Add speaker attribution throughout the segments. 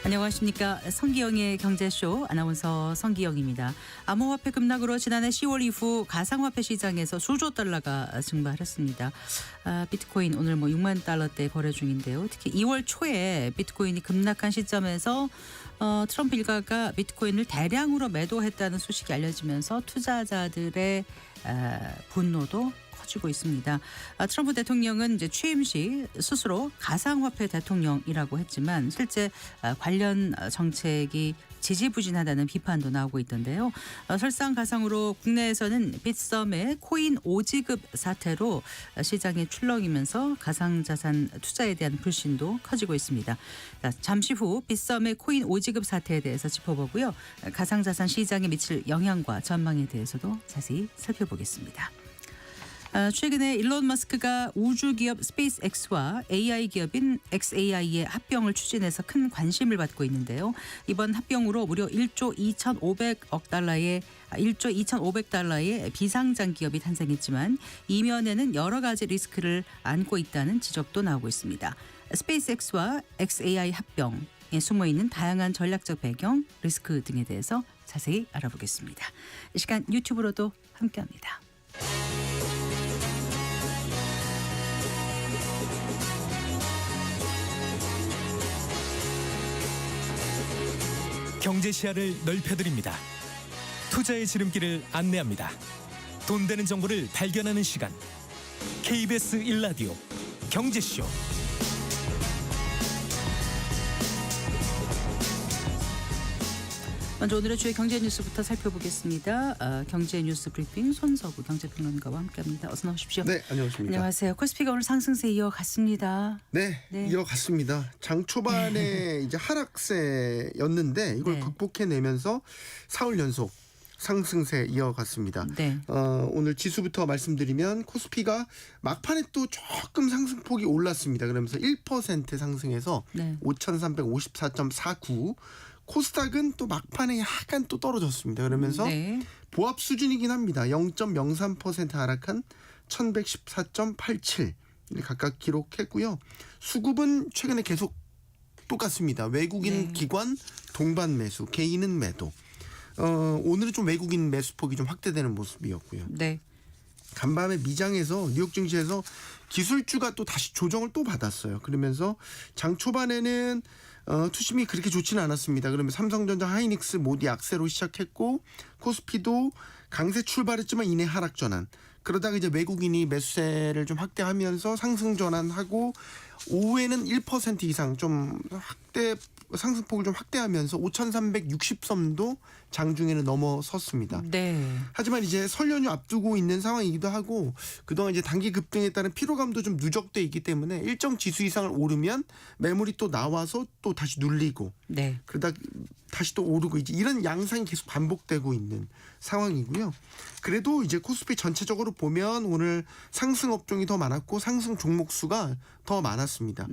Speaker 1: 안녕하십니까. 성기영의 경제쇼 아나운서 성기영입니다. 암호화폐 급락으로 지난해 10월 이후 가상화폐 시장에서 수조 달러가 증발했습니다. 비트코인 오늘 6만 달러대 거래 중인데요. 특히 2월 초에 비트코인이 급락한 시점에서 트럼프 일가가 비트코인을 대량으로 매도했다는 소식이 알려지면서 투자자들의 분노도 커지고 있습니다. 트럼프 대통령은 이제 취임 시 스스로 가상화폐 대통령이라고 했지만 실제 관련 정책이 지지부진하다는 비판도 나오고 있던데요. 설상가상으로 국내에서는 빗썸의 코인 오지급 사태로 시장에 출렁이면서 가상자산 투자에 대한 불신도 커지고 있습니다. 잠시 후 빗썸의 코인 오지급 사태에 대해서 짚어보고요. 가상자산 시장에 미칠 영향과 전망에 대해서도 자세히 살펴보겠습니다. 최근에 일론 머스크가 우주기업 스페이스X와 AI 기업인 xAI의 합병을 추진해서 큰 관심을 받고 있는데요. 이번 합병으로 무려 1조 2,500 달러의 비상장 기업이 탄생했지만 이면에는 여러 가지 리스크를 안고 있다는 지적도 나오고 있습니다. 스페이스X와 xAI 합병에 숨어있는 다양한 전략적 배경, 리스크 등에 대해서 자세히 알아보겠습니다. 이 시간 유튜브로도 함께합니다.
Speaker 2: 경제 시야를 넓혀드립니다. 투자의 지름길을 안내합니다. 돈 되는 정보를 발견하는 시간. KBS 1라디오 경제쇼.
Speaker 1: 먼저 오늘의 주요 경제 뉴스부터 살펴보겠습니다. 경제 뉴스 브리핑 손석우 경제평론가와 함께합니다. 어서 나오십시오.
Speaker 3: 네, 안녕하십니까.
Speaker 1: 안녕하세요. 코스피가 오늘 상승세 이어갔습니다.
Speaker 3: 네, 이어갔습니다. 장 초반에 이제 하락세였는데 이걸 극복해내면서 사흘 연속 상승세 이어갔습니다.
Speaker 1: 네.
Speaker 3: 오늘 지수부터 말씀드리면 코스피가 막판에 또 조금 상승폭이 올랐습니다. 그러면서 1% 상승해서 5,354.49. 코스닥은 또 막판에 약간 또 떨어졌습니다. 그러면서 보합 수준이긴 합니다. 0.03% 하락한 1,114.87 각각 기록했고요. 수급은 최근에 계속 똑같습니다. 외국인 기관 동반 매수, 개인은 매도. 오늘은 좀 외국인 매수폭이 좀 확대되는 모습이었고요.
Speaker 1: 네.
Speaker 3: 간밤에 미장에서 뉴욕 증시에서 기술주가 또 다시 조정을 또 받았어요. 그러면서 장 초반에는 투심이 그렇게 좋지는 않았습니다. 그러면 삼성전자, 하이닉스, 모디 약세로 시작했고 코스피도 강세 출발했지만 이내 하락 전환. 그러다가 이제 외국인이 매수세를 좀 확대하면서 상승 전환하고 오후에는 1% 이상 좀 상승폭을 좀 확대하면서 5,360선도 장중에는 넘어섰습니다.
Speaker 1: 네.
Speaker 3: 하지만 이제 설 연휴 앞두고 있는 상황이기도 하고 그동안 이제 단기 급등에 따른 피로감도 좀 누적돼 있기 때문에 일정 지수 이상을 오르면 매물이 또 나와서 또 다시 눌리고 그러다 다시 또 오르고 이제 이런 양상이 계속 반복되고 있는 상황이고요. 그래도 이제 코스피 전체적으로 보면 오늘 상승 업종이 더 많았고 상승 종목 수가 더 많았습니다.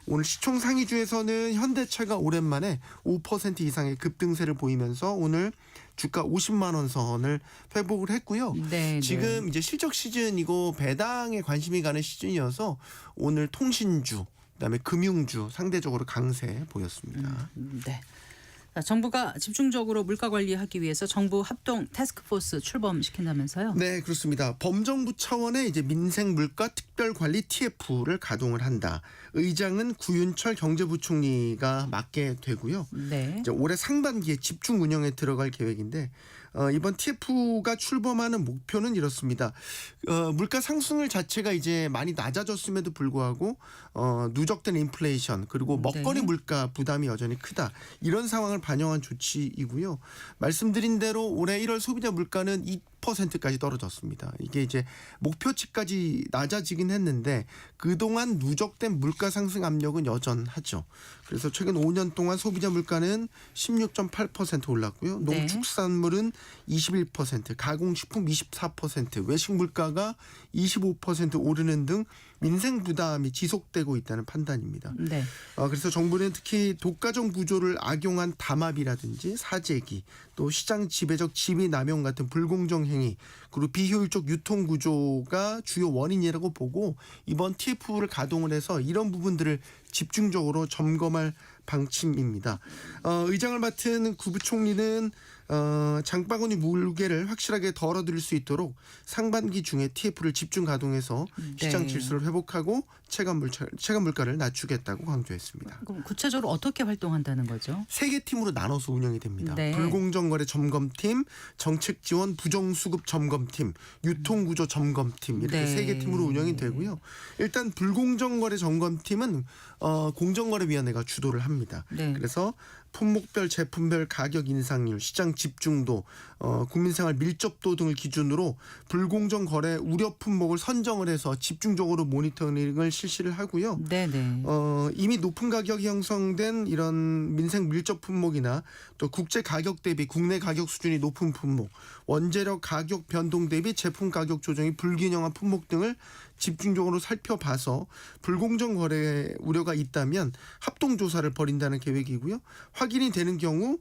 Speaker 3: 오늘 시총 상위주에서는 현대차가 오랜만에 5% 이상의 급등세를 보이면서 오늘 주가 50만 원 선을 회복을 했고요. 지금 이제 실적 시즌이고 배당에 관심이 가는 시즌이어서 오늘 통신주, 그다음에 금융주 상대적으로 강세 보였습니다.
Speaker 1: 정부가 집중적으로 물가 관리하기 위해서 정부 합동 태스크포스 출범시킨다면서요?
Speaker 3: 네, 그렇습니다. 범정부 차원의 이제 민생 물가 특별 관리 TF를 가동을 한다. 의장은 구윤철 경제부총리가 맡게 되고요. 이제 올해 상반기에 집중 운영에 들어갈 계획인데 이번 TF가 출범하는 목표는 이렇습니다. 물가 상승률 자체가 이제 많이 낮아졌음에도 불구하고 누적된 인플레이션 그리고 먹거리 물가 부담이 여전히 크다. 이런 상황을 반영한 조치이고요. 말씀드린 대로 올해 1월 소비자 물가는 2%까지 떨어졌습니다. 이게 이제 목표치까지 낮아지긴 했는데 그동안 누적된 물가 상승 압력은 여전하죠. 그래서 최근 5년 동안 소비자 물가는 16.8% 올랐고요. 농축산물은 21%, 가공식품 24%, 외식 물가가 25% 오르는 등 민생 부담이 지속되고 있다는 판단입니다.
Speaker 1: 네.
Speaker 3: 그래서 정부는 특히 독과점 구조를 악용한 담합이라든지 사재기, 또 시장 지배적 지위 남용 같은 불공정 행위, 그리고 비효율적 유통 구조가 주요 원인이라고 보고 이번 TF를 가동을 해서 이런 부분들을 집중적으로 점검할 방침입니다. 의장을 맡은 구부총리는 장바구니 무게를 확실하게 덜어드릴 수 있도록 상반기 중에 TF를 집중 가동해서 시장 질서를 회복하고 체감 물가를 낮추겠다고 강조했습니다.
Speaker 1: 그럼 구체적으로 어떻게 활동한다는 거죠?
Speaker 3: 3개 팀으로 나눠서 운영이 됩니다.
Speaker 1: 네.
Speaker 3: 불공정거래 점검팀, 정책지원 부정수급 점검팀, 유통구조 점검팀 이렇게
Speaker 1: 네.
Speaker 3: 3개 팀으로 운영이 되고요. 일단 불공정거래 점검팀은 공정거래위원회가 주도를 합니다.
Speaker 1: 네.
Speaker 3: 그래서 품목별, 제품별 가격 인상률, 시장 집중도, 국민생활 밀접도 등을 기준으로 불공정 거래 우려 품목을 선정을 해서 집중적으로 모니터링을 실시를 하고요.
Speaker 1: 네네.
Speaker 3: 이미 높은 가격이 형성된 이런 민생 밀접 품목이나 또 국제 가격 대비 국내 가격 수준이 높은 품목, 원재료 가격 변동 대비 제품 가격 조정이 불균형한 품목 등을 집중적으로 살펴봐서 불공정 거래 우려가 있다면 합동 조사를 벌인다는 계획이고요. 확인이 되는 경우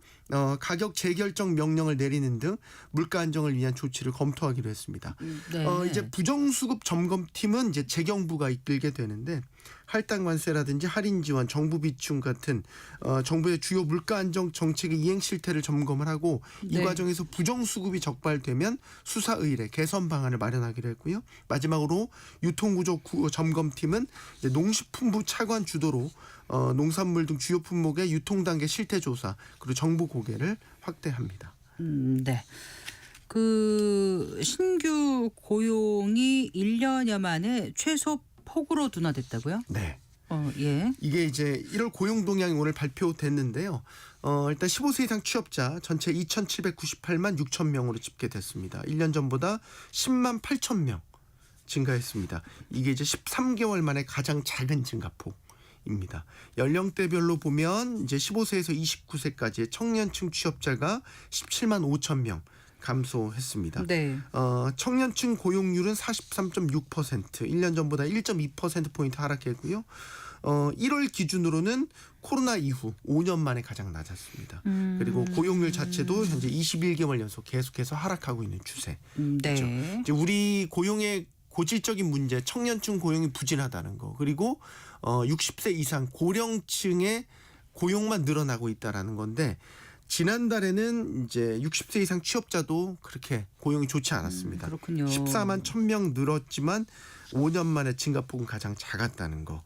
Speaker 3: 가격 재결정 명령을 내리는 등 물가 안정을 위한 조치를 검토하기로 했습니다.
Speaker 1: 네.
Speaker 3: 이제 부정수급 점검팀은 이제 재경부가 이끌게 되는데 할당 관세라든지 할인 지원, 정부 비축 같은 정부의 주요 물가 안정 정책의 이행 실태를 점검을 하고 이
Speaker 1: 네.
Speaker 3: 과정에서 부정수급이 적발되면 수사 의뢰, 개선 방안을 마련하기로 했고요. 마지막으로 유통구조 점검팀은 이제 농식품부 차관 주도로 농산물 등 주요 품목의 유통 단계 실태 조사 그리고 정보 공개를 확대합니다.
Speaker 1: 네. 그 신규 고용이 1년여 만에 최소 폭으로 둔화됐다고요?
Speaker 3: 네.
Speaker 1: 예.
Speaker 3: 이게 이제 1월 고용 동향이 오늘 발표됐는데요. 일단 15세 이상 취업자 전체 2,798만 6천 명으로 집계됐습니다. 1년 전보다 10만 8천 명 증가했습니다. 이게 이제 13개월 만에 가장 작은 증가폭입니다. 연령대별로 보면 이제 15세에서 29세까지의 청년층 취업자가 17만 5천 명 감소했습니다.
Speaker 1: 네.
Speaker 3: 청년층 고용률은 43.6%, 1년 전보다 1.2%포인트 하락했고요. 1월 기준으로는 코로나 이후 5년 만에 가장 낮았습니다. 그리고 고용률 자체도 현재 21개월 연속 계속해서 하락하고 있는 추세.
Speaker 1: 네.
Speaker 3: 이제 우리 고용의 고질적인 문제, 청년층 고용이 부진하다는 거, 그리고 60세 이상 고령층의 고용만 늘어나고 있다라는 건데 지난달에는 이제 60세 이상 취업자도 그렇게 고용이 좋지 않았습니다.
Speaker 1: 그렇군요.
Speaker 3: 14만 1,000명 늘었지만 5년 만에 증가폭은 가장 작았다는 거.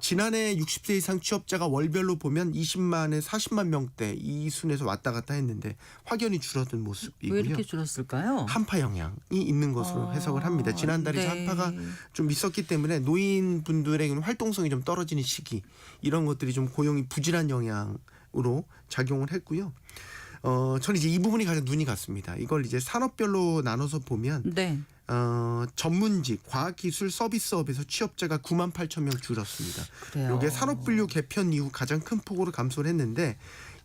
Speaker 3: 지난해 60세 이상 취업자가 월별로 보면 20만에 40만 명대 이 순에서 왔다 갔다 했는데 확연히 줄어든 모습이고요.
Speaker 1: 왜 이렇게 줄었을까요?
Speaker 3: 한파 영향이 있는 것으로 해석을 합니다. 지난달에
Speaker 1: 네.
Speaker 3: 한파가 좀 있었기 때문에 노인분들에게는 활동성이 좀 떨어지는 시기 이런 것들이 좀 고용이 부진한 영향으로 작용을 했고요. 저는 이제 이 부분이 가장 눈이 갔습니다. 이걸 이제 산업별로 나눠서 보면
Speaker 1: 네.
Speaker 3: 전문직, 과학기술, 서비스업에서 취업자가 9만 8천 명 줄었습니다.
Speaker 1: 그래요.
Speaker 3: 이게 산업분류 개편 이후 가장 큰 폭으로 감소를 했는데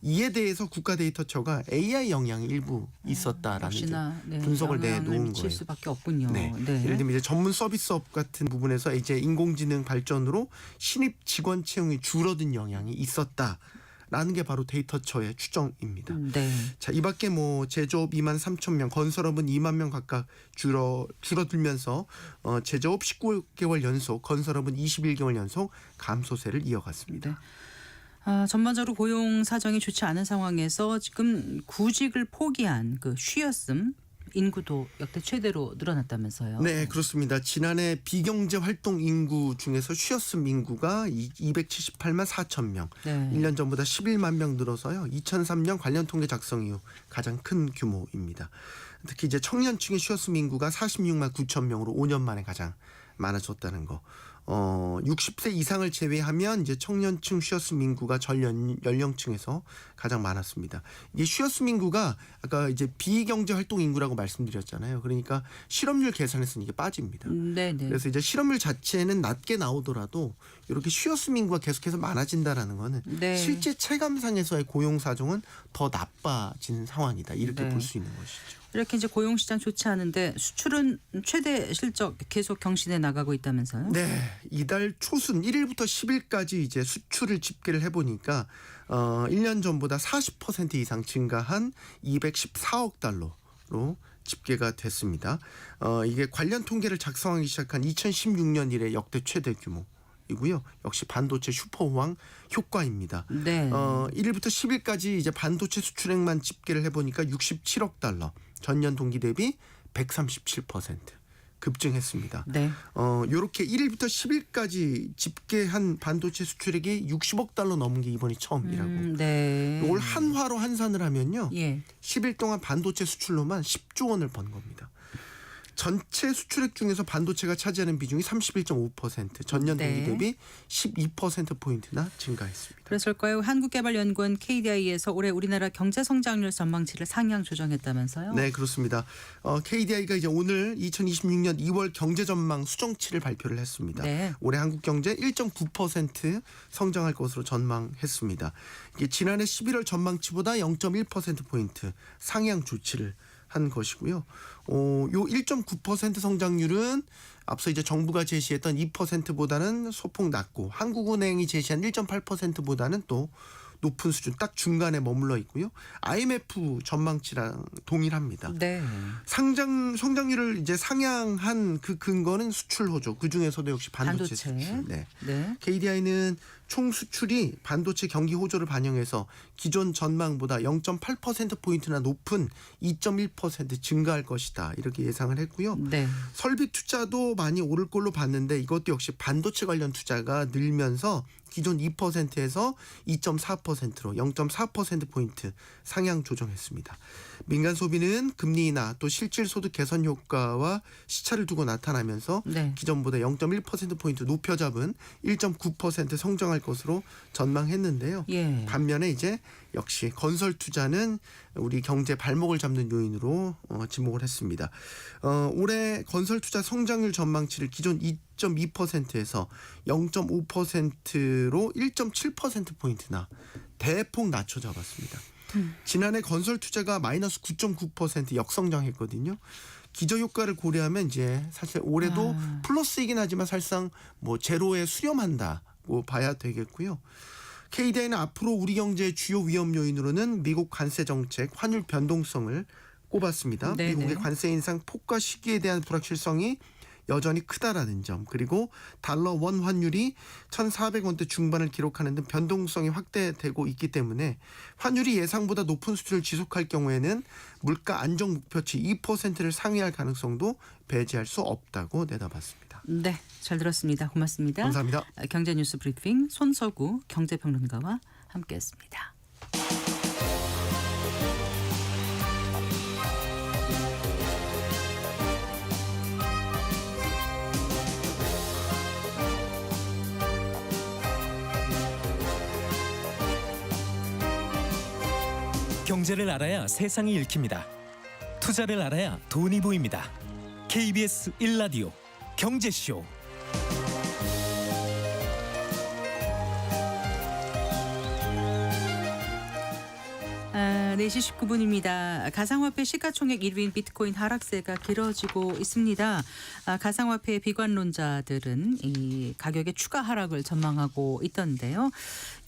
Speaker 3: 이에 대해서 국가데이터처가 AI 영향이 일부 있었다라는 이제
Speaker 1: 역시나
Speaker 3: 분석을
Speaker 1: 영향을
Speaker 3: 내놓은
Speaker 1: 미칠
Speaker 3: 거예요.
Speaker 1: 수밖에 없군요.
Speaker 3: 네.
Speaker 1: 네.
Speaker 3: 예를 들면 이제 전문 서비스업 같은 부분에서 이제 인공지능 발전으로 신입 직원 채용이 줄어든 영향이 있었다라는 게 바로 데이터처의 추정입니다.
Speaker 1: 네.
Speaker 3: 자, 이 밖에 뭐 제조업 2만 3천 명, 건설업은 2만 명 각각 줄어들면서 제조업 19개월 연속, 건설업은 21개월 연속 감소세를 이어갔습니다.
Speaker 1: 네. 전반적으로 고용 사정이 좋지 않은 상황에서 지금 구직을 포기한 그 쉬었음 인구도 역대 최대로 늘어났다면서요.
Speaker 3: 네, 그렇습니다. 지난해 비경제 활동 인구 중에서 쉬었음 인구가 278만 4천 명.
Speaker 1: 네.
Speaker 3: 1년 전보다 11만 명 늘어서요. 2003년 관련 통계 작성 이후 가장 큰 규모입니다. 특히 이제 청년층의 쉬었음 인구가 46만 9천 명으로 5년 만에 가장 많아졌다는 거. 60세 이상을 제외하면 이제 청년층 쉬었음 인구가 전 연령층에서 가장 많았습니다. 이게 쉬었음 인구가 아까 이제 비경제 활동 인구라고 말씀드렸잖아요. 그러니까 실업률 계산에서는 이게 빠집니다.
Speaker 1: 네네.
Speaker 3: 그래서 이제 실업률 자체는 낮게 나오더라도 이렇게 쉬었음 인구가 계속해서 많아진다라는 거는
Speaker 1: 네.
Speaker 3: 실제 체감상에서의 고용 사정은 더 나빠지는 상황이다. 이렇게
Speaker 1: 네.
Speaker 3: 볼 수 있는 것이죠.
Speaker 1: 이렇게 이제 고용 시장 좋지 않은데 수출은 최대 실적 계속 경신해 나가고 있다면서요?
Speaker 3: 네, 이달 초순 1일부터 10일까지 이제 수출을 집계를 해보니까 1년 전보다 40% 이상 증가한 214억 달러로 집계가 됐습니다. 이게 관련 통계를 작성하기 시작한 2016년 이래 역대 최대 규모이고요. 역시 반도체 슈퍼호황 효과입니다.
Speaker 1: 네.
Speaker 3: 1일부터 10일까지 이제 반도체 수출액만 집계를 해보니까 67억 달러, 전년 동기 대비 137% 급증했습니다.
Speaker 1: 네.
Speaker 3: 요렇게 1일부터 10일까지 집계한 반도체 수출액이 60억 달러 넘은 게 이번이 처음이라고.
Speaker 1: 네.
Speaker 3: 이걸 한화로 환산을 하면요.
Speaker 1: 예.
Speaker 3: 10일 동안 반도체 수출로만 10조 원을 번 겁니다. 전체 수출액 중에서 반도체가 차지하는 비중이 31.5%, 전년 동기
Speaker 1: 네.
Speaker 3: 대비 12%포인트나 증가했습니다.
Speaker 1: 그랬을까요? 한국개발연구원 KDI에서 올해 우리나라 경제 성장률 전망치를 상향 조정했다면서요?
Speaker 3: 네, 그렇습니다. KDI가 이제 오늘 2026년 2월 경제 전망 수정치를 발표를 했습니다.
Speaker 1: 네.
Speaker 3: 올해 한국 경제 1.9% 성장할 것으로 전망했습니다. 이게 지난해 11월 전망치보다 0.1% 포인트 상향 조치를 한 것이고요. 요 1.9% 성장률은 앞서 이제 정부가 제시했던 2%보다는 소폭 낮고 한국은행이 제시한 1.8%보다는 또 높은 수준 딱 중간에 머물러 있고요. IMF 전망치랑 동일합니다.
Speaker 1: 네.
Speaker 3: 성장률을 이제 상향한 그 근거는 수출 호조. 그 중에서도 역시 반도체 수출. 네.
Speaker 1: 네.
Speaker 3: KDI는 총 수출이 반도체 경기 호조를 반영해서 기존 전망보다 0.8%포인트나 높은 2.1% 증가할 것이다. 이렇게 예상을 했고요.
Speaker 1: 네.
Speaker 3: 설비 투자도 많이 오를 걸로 봤는데 이것도 역시 반도체 관련 투자가 늘면서 기존 2%에서 2.4%로 0.4%포인트 상향 조정했습니다. 민간 소비는 금리 인하 또 실질 소득 개선 효과와 시차를 두고 나타나면서
Speaker 1: 네.
Speaker 3: 기존보다 0.1%포인트 높여 잡은 1.9% 성장할 것으로 전망했는데요.
Speaker 1: 예.
Speaker 3: 반면에 이제 역시 건설 투자는 우리 경제 발목을 잡는 요인으로 지목을 했습니다. 올해 건설 투자 성장률 전망치를 기존 2.2%에서 0.5%로 1.7%포인트나 대폭 낮춰 잡았습니다. 지난해 건설 투자가 마이너스 9.9% 역성장했거든요. 기저 효과를 고려하면 이제 사실 올해도 플러스이긴 하지만 사실상 뭐 제로에 수렴한다고 봐야 되겠고요. KDI는 앞으로 우리 경제의 주요 위험 요인으로는 미국 관세 정책, 환율 변동성을 꼽았습니다.
Speaker 1: 네네.
Speaker 3: 미국의 관세 인상 폭과 시기에 대한 불확실성이 여전히 크다라는 점, 그리고 달러 원 환율이 1,400원대 중반을 기록하는 등 변동성이 확대되고 있기 때문에 환율이 예상보다 높은 수준을 지속할 경우에는 물가 안정 목표치 2%를 상회할 가능성도 배제할 수 없다고 내다봤습니다.
Speaker 1: 네, 잘 들었습니다. 고맙습니다.
Speaker 3: 감사합니다.
Speaker 1: 경제뉴스 브리핑 손서구 경제평론가와 함께했습니다.
Speaker 2: 경제를 알아야 세상이 읽힙니다. 투자를 알아야 돈이 보입니다. KBS 1라디오 경제쇼.
Speaker 1: 4시 19분입니다. 가상화폐 시가총액 1위인 비트코인 하락세가 길어지고 있습니다. 가상화폐 비관론자들은 이 가격의 추가 하락을 전망하고 있던데요.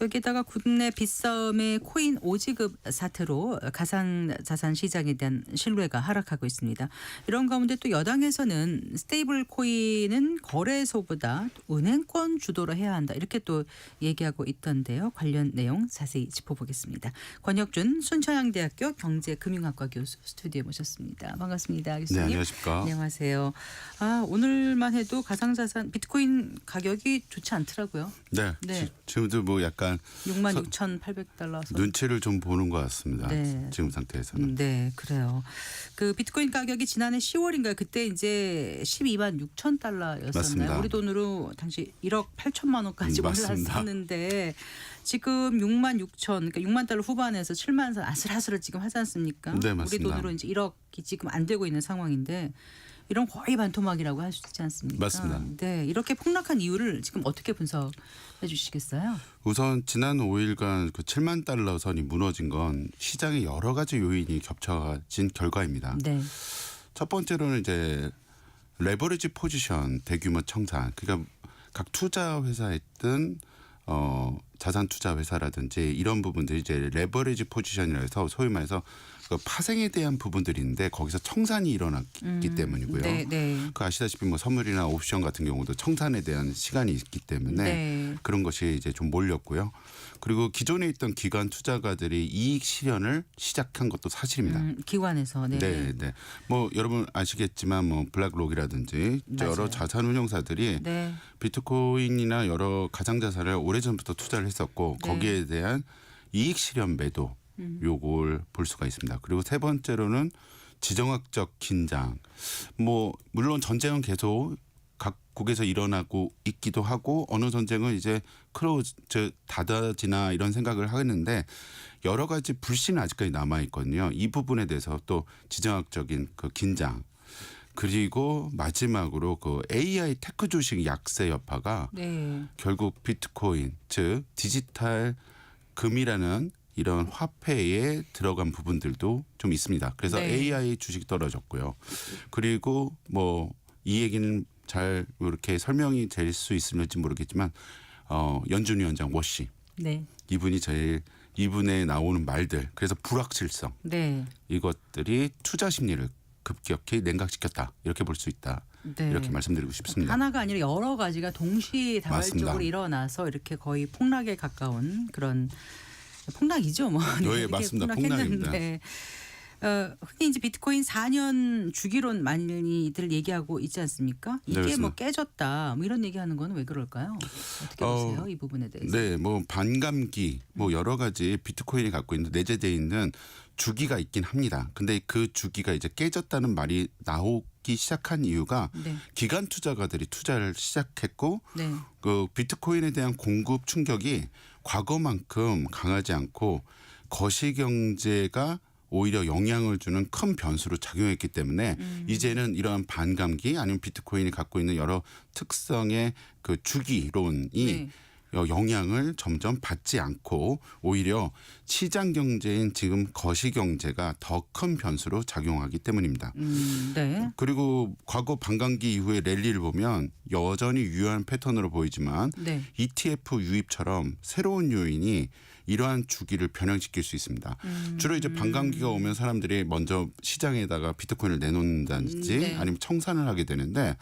Speaker 1: 여기에다가 국내 빗싸움의 코인 오지급 사태로 가상자산 시장에 대한 신뢰가 하락하고 있습니다. 이런 가운데 또 여당에서는 스테이블 코인은 거래소보다 은행권 주도로 해야 한다. 이렇게 또 얘기하고 있던데요. 관련 내용 자세히 짚어보겠습니다. 권혁준 순천향대학교 경제금융학과 교수 스튜디오에 모셨습니다. 반갑습니다. 교수님.
Speaker 4: 네, 안녕하십니까.
Speaker 1: 안녕하세요. 오늘만 해도 가상자산 비트코인 가격이 좋지 않더라고요.
Speaker 4: 네,
Speaker 1: 네.
Speaker 4: 지금도 뭐 약간
Speaker 1: 66,800달러.
Speaker 4: 눈치를 좀 보는 것 같습니다.
Speaker 1: 네.
Speaker 4: 지금 상태에서는.
Speaker 1: 네, 그래요. 그 비트코인 가격이 지난해 10월인가요? 그때 이제 12만 6천 달러였었나요?
Speaker 4: 맞습니다.
Speaker 1: 우리 돈으로 당시 1억 8천만 원까지
Speaker 4: 맞습니다.
Speaker 1: 올랐었는데 지금 6만 6천, 그러니까 6만 달러 후반에서 7만 선 아슬아슬을 지금 하지 않습니까?
Speaker 4: 네,
Speaker 1: 우리
Speaker 4: 맞습니다.
Speaker 1: 돈으로 이제 1억이 지금 안 되고 있는 상황인데 이런 거의 반토막이라고 할 수 있지 않습니까?
Speaker 4: 맞습니다.
Speaker 1: 네, 이렇게 폭락한 이유를 지금 어떻게 분석해 주시겠어요?
Speaker 4: 우선 지난 5일간 그 7만 달러 선이 무너진 건 시장의 여러 가지 요인이 겹쳐진 결과입니다.
Speaker 1: 네.
Speaker 4: 첫 번째로는 이제 레버리지 포지션 대규모 청산. 그러니까 각 투자 회사에 있던 자산 투자 회사라든지 이런 부분들이 이제 레버리지 포지션이라 해서 소위 말해서 그 파생에 대한 부분들인데 거기서 청산이 일어났기 때문이고요.
Speaker 1: 네, 네.
Speaker 4: 그 아시다시피 뭐 선물이나 옵션 같은 경우도 청산에 대한 시간이 있기 때문에
Speaker 1: 네.
Speaker 4: 그런 것이 이제 좀 몰렸고요. 그리고 기존에 있던 기관 투자가들이 이익 실현을 시작한 것도 사실입니다.
Speaker 1: 기관에서 네.
Speaker 4: 네, 네. 뭐 여러분 아시겠지만 뭐 블랙록이라든지 여러
Speaker 1: 맞아요.
Speaker 4: 자산운용사들이
Speaker 1: 네.
Speaker 4: 비트코인이나 여러 가상자산을 오래전부터 투자를 했었고
Speaker 1: 네.
Speaker 4: 거기에 대한 이익 실현 매도 요걸 볼 수가 있습니다. 그리고 세 번째로는 지정학적 긴장. 뭐 물론 전쟁은 계속 각국에서 일어나고 있기도 하고 어느 전쟁은 이제 클로즈 닫아지나 이런 생각을 하겠는데 여러 가지 불신은 아직까지 남아 있거든요. 이 부분에 대해서 또 지정학적인 그 긴장. 그리고 마지막으로 그 AI 테크 주식 약세 여파가
Speaker 1: 네.
Speaker 4: 결국 비트코인 즉 디지털 금이라는 이런 화폐에 들어간 부분들도 좀 있습니다. 그래서
Speaker 1: 네.
Speaker 4: AI 주식이 떨어졌고요. 그리고 뭐 이 얘기는 잘 이렇게 설명이 될 수 있을지 모르겠지만 연준 위원장 워시
Speaker 1: 네.
Speaker 4: 이분의 나오는 말들 그래서 불확실성
Speaker 1: 네.
Speaker 4: 이것들이 투자 심리를 급격히 냉각시켰다 이렇게 볼 수 있다.
Speaker 1: 네.
Speaker 4: 이렇게 말씀드리고 싶습니다.
Speaker 1: 하나가 아니라 여러 가지가 동시다발적으로
Speaker 4: 맞습니다.
Speaker 1: 일어나서 이렇게 거의 폭락에 가까운 그런 폭락이죠, 뭐.
Speaker 4: 네,
Speaker 1: 이렇게
Speaker 4: 맞습니다.
Speaker 1: 폭락했는데. 흔히 이제 비트코인 4년 주기론 많이들 얘기하고 있지 않습니까? 이게
Speaker 4: 네,
Speaker 1: 뭐
Speaker 4: 맞습니다.
Speaker 1: 깨졌다 뭐 이런 얘기하는 건 왜 그럴까요? 어떻게 보세요? 이 부분에 대해서.
Speaker 4: 네, 뭐 반감기, 뭐 여러 가지 비트코인이 갖고 있는 내재되어 있는 주기가 있긴 합니다. 근데 그 주기가 이제 깨졌다는 말이 나오기 시작한 이유가
Speaker 1: 네.
Speaker 4: 기관 투자가들이 투자를 시작했고
Speaker 1: 네.
Speaker 4: 그 비트코인에 대한 공급 충격이 과거만큼 강하지 않고 거시경제가 오히려 영향을 주는 큰 변수로 작용했기 때문에 이제는 이러한 반감기 아니면 비트코인이 갖고 있는 여러 특성의 그 주기론이
Speaker 1: 네.
Speaker 4: 영향을 점점 받지 않고 오히려 시장 경제인 지금 거시 경제가 더 큰 변수로 작용하기 때문입니다.
Speaker 1: 네.
Speaker 4: 그리고 과거 반감기 이후의 랠리를 보면 여전히 유효한 패턴으로 보이지만
Speaker 1: 네.
Speaker 4: ETF 유입처럼 새로운 요인이 이러한 주기를 변형시킬 수 있습니다. 주로 이제 반감기가 오면 사람들이 먼저 시장에다가 비트코인을 내놓는다든지
Speaker 1: 네.
Speaker 4: 아니면 청산을 하게 되는데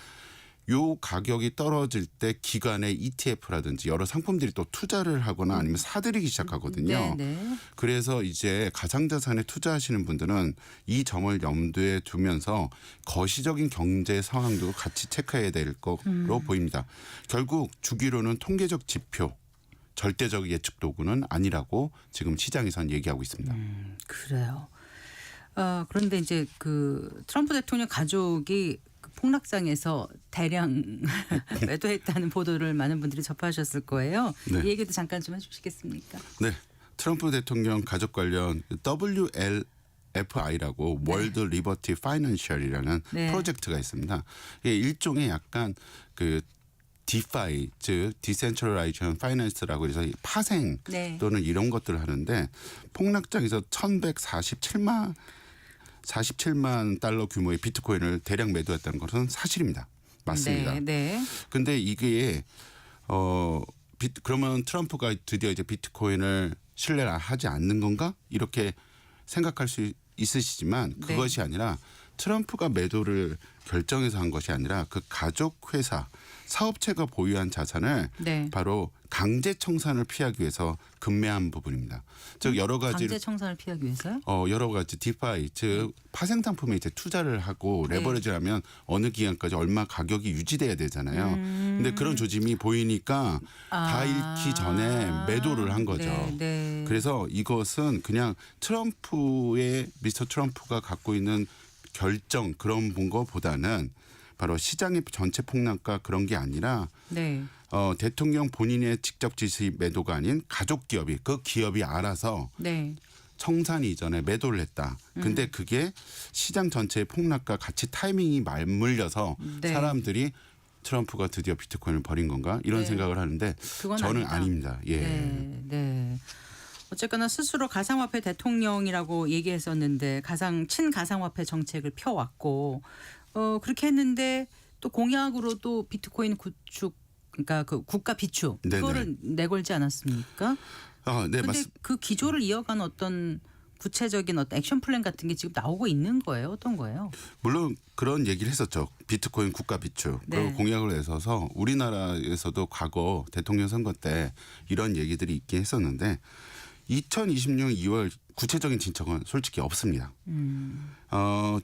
Speaker 4: 요 가격이 떨어질 때 기관의 ETF라든지 여러 상품들이 또 투자를 하거나 아니면 사들이기 시작하거든요.
Speaker 1: 네. 네.
Speaker 4: 그래서 이제 가상자산에 투자하시는 분들은 이 점을 염두에 두면서 거시적인 경제 상황도 같이 체크해야 될 거로 보입니다. 결국 주기로는 통계적 지표 절대적 예측 도구는 아니라고 지금 시장에선 얘기하고 있습니다.
Speaker 1: 그래요. 그런데 이제 그 트럼프 대통령 가족이 그 폭락장에서 대량 매도했다는 보도를 많은 분들이 접하셨을 거예요.
Speaker 4: 네.
Speaker 1: 이 얘기도 잠깐 좀 해주시겠습니까?
Speaker 4: 네, 트럼프 대통령 가족 관련 WLFI라고 월드 리버티 파이낸셜이라는
Speaker 1: 네.
Speaker 4: 프로젝트가 있습니다. 이게 일종의 약간 그 DeFi 즉 디센트럴라이제이션 파이낸스라고 해서 파생
Speaker 1: 네.
Speaker 4: 또는 이런 것들을 하는데 폭락장에서 1,147만 달러 규모의 비트코인을 대량 매도했다는 것은 사실입니다. 맞습니다.
Speaker 1: 네. 네.
Speaker 4: 근데 이게 그러면 트럼프가 드디어 이제 비트코인을 신뢰하지 않는 건가? 이렇게 생각할 수 있으시지만 그것이 아니라 트럼프가 매도를 결정해서 한 것이 아니라 그 가족 회사 사업체가 보유한 자산을
Speaker 1: 네.
Speaker 4: 바로 강제 청산을 피하기 위해서 급매한 부분입니다. 즉 여러 가지
Speaker 1: 강제 청산을 피하기 위해서요?
Speaker 4: 여러 가지 디파이 즉 파생 상품에 이제 투자를 하고
Speaker 1: 네.
Speaker 4: 레버리지하면 어느 기간까지 얼마 가격이 유지돼야 되잖아요. 근데 그런 조짐이 보이니까 다 잃기 전에 매도를 한 거죠.
Speaker 1: 네, 네.
Speaker 4: 그래서 이것은 그냥 미스터 트럼프가 갖고 있는 결정 그런 거보다는 바로 시장의 전체 폭락과 그런 게 아니라
Speaker 1: 네.
Speaker 4: 대통령 본인의 직접 지시 매도가 아닌 가족 기업이 그 기업이 알아서
Speaker 1: 네.
Speaker 4: 청산 이전에 매도를 했다. 근데 그게 시장 전체의 폭락과 같이 타이밍이 맞물려서
Speaker 1: 네.
Speaker 4: 사람들이 트럼프가 드디어 비트코인을 버린 건가 이런
Speaker 1: 네.
Speaker 4: 생각을 하는데
Speaker 1: 그건
Speaker 4: 저는
Speaker 1: 아니다.
Speaker 4: 아닙니다. 예.
Speaker 1: 네, 네. 어쨌거나 스스로 가상화폐 대통령이라고 얘기했었는데 친가상화폐 정책을 펴왔고 그렇게 했는데 또 공약으로 또 비트코인 구축 그러니까 그 국가 비축
Speaker 4: 네네.
Speaker 1: 그거를 내걸지 않았습니까?
Speaker 4: 네,
Speaker 1: 근데
Speaker 4: 맞습니다.
Speaker 1: 그 기조를 이어간 어떤 구체적인 어떤 액션 플랜 같은 게 지금 나오고 있는 거예요? 어떤 거예요?
Speaker 4: 물론 그런 얘기를 했었죠. 비트코인 국가 비축.
Speaker 1: 네.
Speaker 4: 그리고 공약을 내서서 우리나라에서도 과거 대통령 선거 때 이런 얘기들이 있긴 했었는데 2026년 2월 구체적인 진척은 솔직히 없습니다.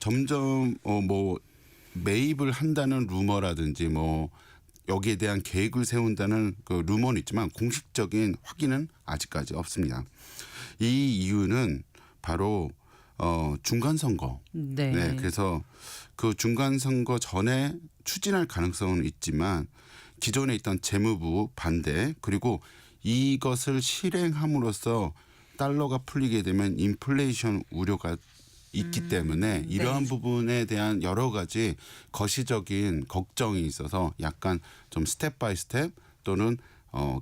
Speaker 4: 점점 뭐 매입을 한다는 루머라든지 뭐 여기에 대한 계획을 세운다는 그 루머는 있지만 공식적인 확인은 아직까지 없습니다. 이 이유는 바로 중간 선거.
Speaker 1: 네.
Speaker 4: 네, 그래서 그 중간 선거 전에 추진할 가능성은 있지만 기존에 있던 재무부 반대 그리고 이것을 실행함으로써 달러가 풀리게 되면 인플레이션 우려가 있기 때문에 이러한 부분에 대한 여러 가지 거시적인 걱정이 있어서 약간 좀 스텝 바이 스텝 또는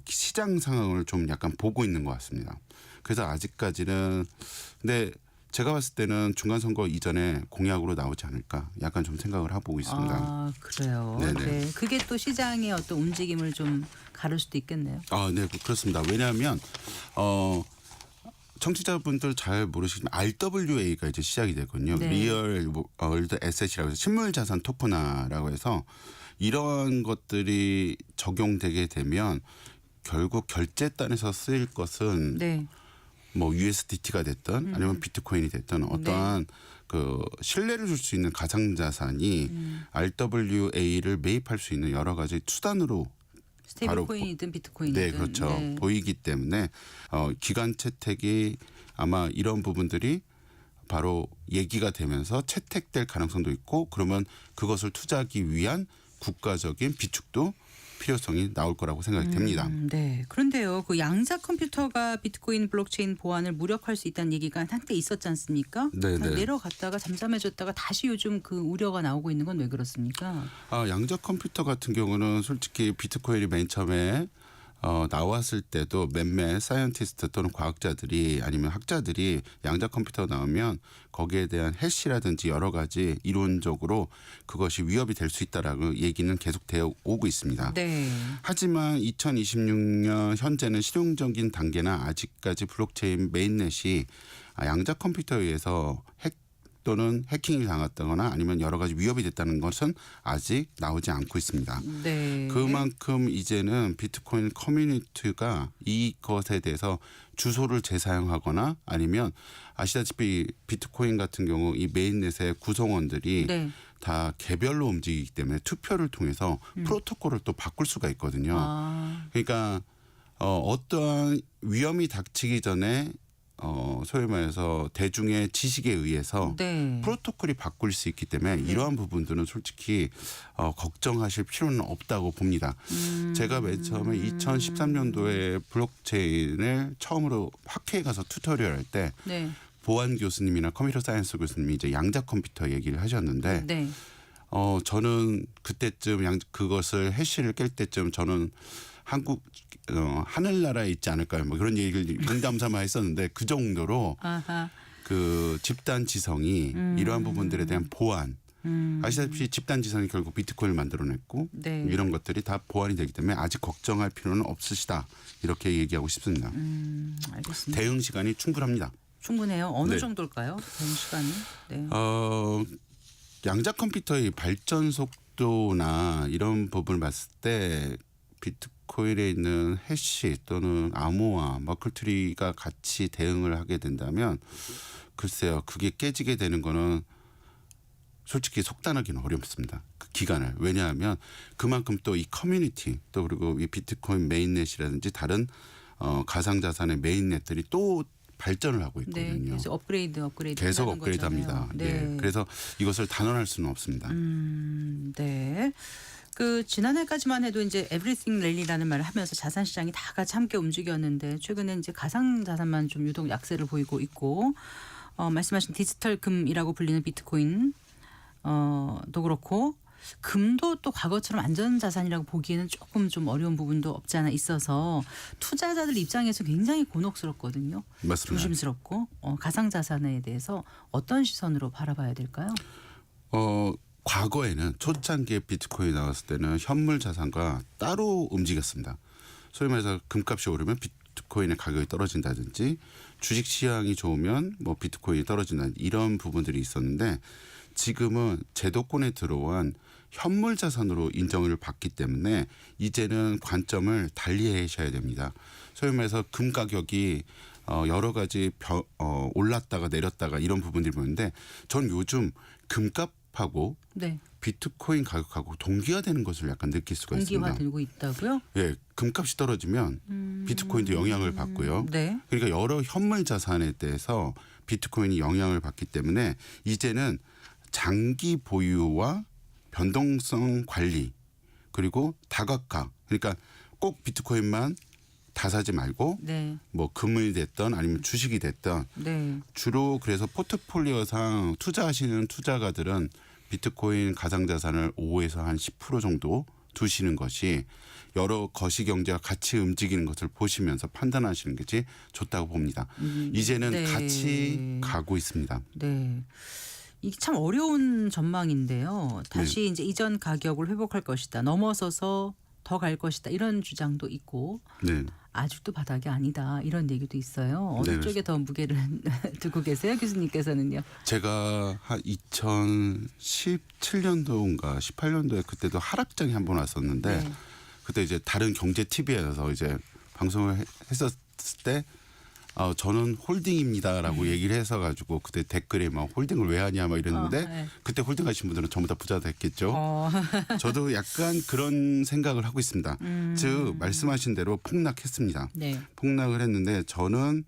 Speaker 4: 시장 상황을 좀 약간 보고 있는 것 같습니다. 그래서 아직까지는 근데 제가 봤을 때는 중간 선거 이전에 공약으로 나오지 않을까 약간 좀 생각을 하고 있습니다.
Speaker 1: 아 그래요.
Speaker 4: 네네.
Speaker 1: 네. 그게 또 시장의 어떤 움직임을 좀 가를 수도 있겠네요.
Speaker 4: 네, 그렇습니다. 왜냐하면 청취자분들 잘 모르시지만 RWA가 이제 시작이 됐거든요.
Speaker 1: 네.
Speaker 4: 리얼 월드 에셋이라고 해서 실물 자산 토큰화라고 해서 이러한 것들이 적용되게 되면 결국 결제단에서 쓰일 것은
Speaker 1: 네.
Speaker 4: 뭐 USDT가 됐든 아니면 비트코인이 됐든 어떠한 그 신뢰를 줄 수 있는 가상자산이 RWA를 매입할 수 있는 여러 가지 수단으로
Speaker 1: 스테이블 코인이든 비트코인이든.
Speaker 4: 네, 그렇죠.
Speaker 1: 네.
Speaker 4: 보이기 때문에 기간 채택이 아마 이런 부분들이 바로 얘기가 되면서 채택될 가능성도 있고 그러면 그것을 투자하기 위한 국가적인 비축도 필요성이 나올 거라고 생각이 됩니다.
Speaker 1: 네. 그런데요, 그 양자 컴퓨터가 비트코인 블록체인 보안을 무력화할 수 있다는 얘기가 한때 있었지 않습니까?
Speaker 4: 네네.
Speaker 1: 다 내려갔다가 잠잠해졌다가 다시 요즘 그 우려가 나오고 있는 건 왜 그렇습니까?
Speaker 4: 양자 컴퓨터 같은 경우는 솔직히 비트코인이 맨 처음에 나왔을 때도 몇몇 사이언티스트 또는 과학자들이 아니면 학자들이 양자 컴퓨터 나오면 거기에 대한 해시라든지 여러 가지 이론적으로 그것이 위협이 될 수 있다라고 얘기는 계속되어 오고 있습니다.
Speaker 1: 네.
Speaker 4: 하지만 2026년 현재는 실용적인 단계나 아직까지 블록체인 메인넷이 양자 컴퓨터에 의해서 또는 해킹이 당했다거나 아니면 여러 가지 위협이 됐다는 것은 아직 나오지 않고 있습니다.
Speaker 1: 네.
Speaker 4: 그만큼 이제는 비트코인 커뮤니티가 이것에 대해서 주소를 재사용하거나 아니면 아시다시피 비트코인 같은 경우 이 메인넷의 구성원들이
Speaker 1: 네.
Speaker 4: 다 개별로 움직이기 때문에 투표를 통해서 프로토콜을 또 바꿀 수가 있거든요.
Speaker 1: 아,
Speaker 4: 그러니까 어떠한 위험이 닥치기 전에 소위 말해서 대중의 지식에 의해서
Speaker 1: 네.
Speaker 4: 프로토콜이 바꿀 수 있기 때문에 이러한 부분들은 솔직히 걱정하실 필요는 없다고 봅니다. 제가 맨 처음에 2013년도에 블록체인을 처음으로 학회에 가서 튜토리얼 할 때
Speaker 1: 네.
Speaker 4: 보안 교수님이나 컴퓨터 사이언스 교수님이 이제 양자 컴퓨터 얘기를 하셨는데
Speaker 1: 네.
Speaker 4: 저는 그때쯤 그것을 해시를 깰 때쯤 저는 한국 하늘나라에 있지 않을까요? 뭐 그런 얘기를 농담삼아 했었는데 그 정도로
Speaker 1: 아하.
Speaker 4: 그 집단 지성이 이러한 부분들에 대한 보안 아시다시피 집단 지성이 결국 비트코인을 만들어냈고
Speaker 1: 네.
Speaker 4: 이런 것들이 다 보완이 되기 때문에 아직 걱정할 필요는 없으시다 이렇게 얘기하고 싶습니다.
Speaker 1: 알겠습니다.
Speaker 4: 대응 시간이 충분합니다.
Speaker 1: 충분해요. 어느
Speaker 4: 네.
Speaker 1: 정도일까요? 대응 시간이? 네.
Speaker 4: 양자 컴퓨터의 발전 속도나 이런 부분을 봤을 때 비트코인에 있는 해시 또는 암호화, 머클트리가 같이 대응을 하게 된다면 글쎄요. 그게 깨지게 되는 거는 솔직히 속단하기는 어렵습니다. 그 기간을. 왜냐하면 그만큼 또 이 커뮤니티 또 그리고 이 비트코인 메인넷이라든지 다른 가상자산의 메인넷들이 또 발전을 하고
Speaker 1: 네.
Speaker 4: 있거든요.
Speaker 1: 그래서 업그레이드
Speaker 4: 계속
Speaker 1: 한다는
Speaker 4: 업그레이드합니다.
Speaker 1: 거잖아요. 네.
Speaker 4: 네. 그래서 이것을 단언할 수는 없습니다.
Speaker 1: 네. 그 지난해까지만 해도 이제 에브리띵 랠리라는 말을 하면서 자산 시장이 다 같이 함께 움직였는데 최근에 이제 가상 자산만 좀 유독 약세를 보이고 있고 말씀하신 디지털 금이라고 불리는 비트코인 도 그렇고 금도 또 과거처럼 안전 자산이라고 보기에는 조금 좀 어려운 부분도 없지 않아 있어서 투자자들 입장에서 굉장히 곤혹스럽거든요.
Speaker 4: 맞습니다.
Speaker 1: 조심스럽고 가상 자산에 대해서 어떤 시선으로 바라봐야 될까요?
Speaker 4: 과거에는 초창기에 비트코인이 나왔을 때는 현물 자산과 따로 움직였습니다. 소위 말해서 금값이 오르면 비트코인의 가격이 떨어진다든지 주식 시장이 좋으면 뭐 비트코인이 떨어진다든지 이런 부분들이 있었는데 지금은 제도권에 들어온 현물 자산으로 인정을 받기 때문에 이제는 관점을 달리 하셔야 됩니다. 소위 말해서 금 가격이 여러 가지 올랐다가 내렸다가 이런 부분들이 보이는데 전 요즘 금값하고
Speaker 1: 네.
Speaker 4: 비트코인 가격하고 동기화되는 것을 약간 느낄 수가 있습니다.
Speaker 1: 동기화되고 있다고요?
Speaker 4: 예, 금값이 떨어지면 비트코인도 영향을 받고요.
Speaker 1: 네.
Speaker 4: 그러니까 여러 현물 자산에 대해서 비트코인이 영향을 받기 때문에 이제는 장기 보유와 변동성 관리 그리고 다각화 그러니까 꼭 비트코인만 다 사지 말고
Speaker 1: 네.
Speaker 4: 뭐 금이 됐던 아니면 주식이 됐던
Speaker 1: 네.
Speaker 4: 주로 그래서 포트폴리오상 투자하시는 투자가들은 비트코인 가상자산을 5에서 한 10% 정도 두시는 것이 여러 거시경제와 같이 움직이는 것을 보시면서 판단하시는 것이 좋다고 봅니다. 이제는
Speaker 1: 네.
Speaker 4: 같이 가고 있습니다.
Speaker 1: 네. 이게 참 어려운 전망인데요. 다시 이제 이전 가격을 회복할 것이다. 넘어서서 더 갈 것이다. 이런 주장도 있고
Speaker 4: 네.
Speaker 1: 아직도 바닥이 아니다. 이런 얘기도 있어요. 어느
Speaker 4: 네,
Speaker 1: 쪽에 더 무게를 두고 계세요? 교수님께서는요.
Speaker 4: 제가 한 2017년도인가 18년도에 그때도 하락장이 한 번 왔었는데
Speaker 1: 네.
Speaker 4: 그때 이제 다른 경제 TV에서 이제 방송을 했었을 때 저는 홀딩입니다라고 얘기를 해서 가지고 그때 댓글에 막 홀딩을 왜 하냐 막 이랬는데
Speaker 1: 네.
Speaker 4: 그때 홀딩하신 분들은 전부 다 부자 됐겠죠. 저도 약간 그런 생각을 하고 있습니다. 즉 말씀하신 대로 폭락했습니다.
Speaker 1: 네.
Speaker 4: 폭락을 했는데 저는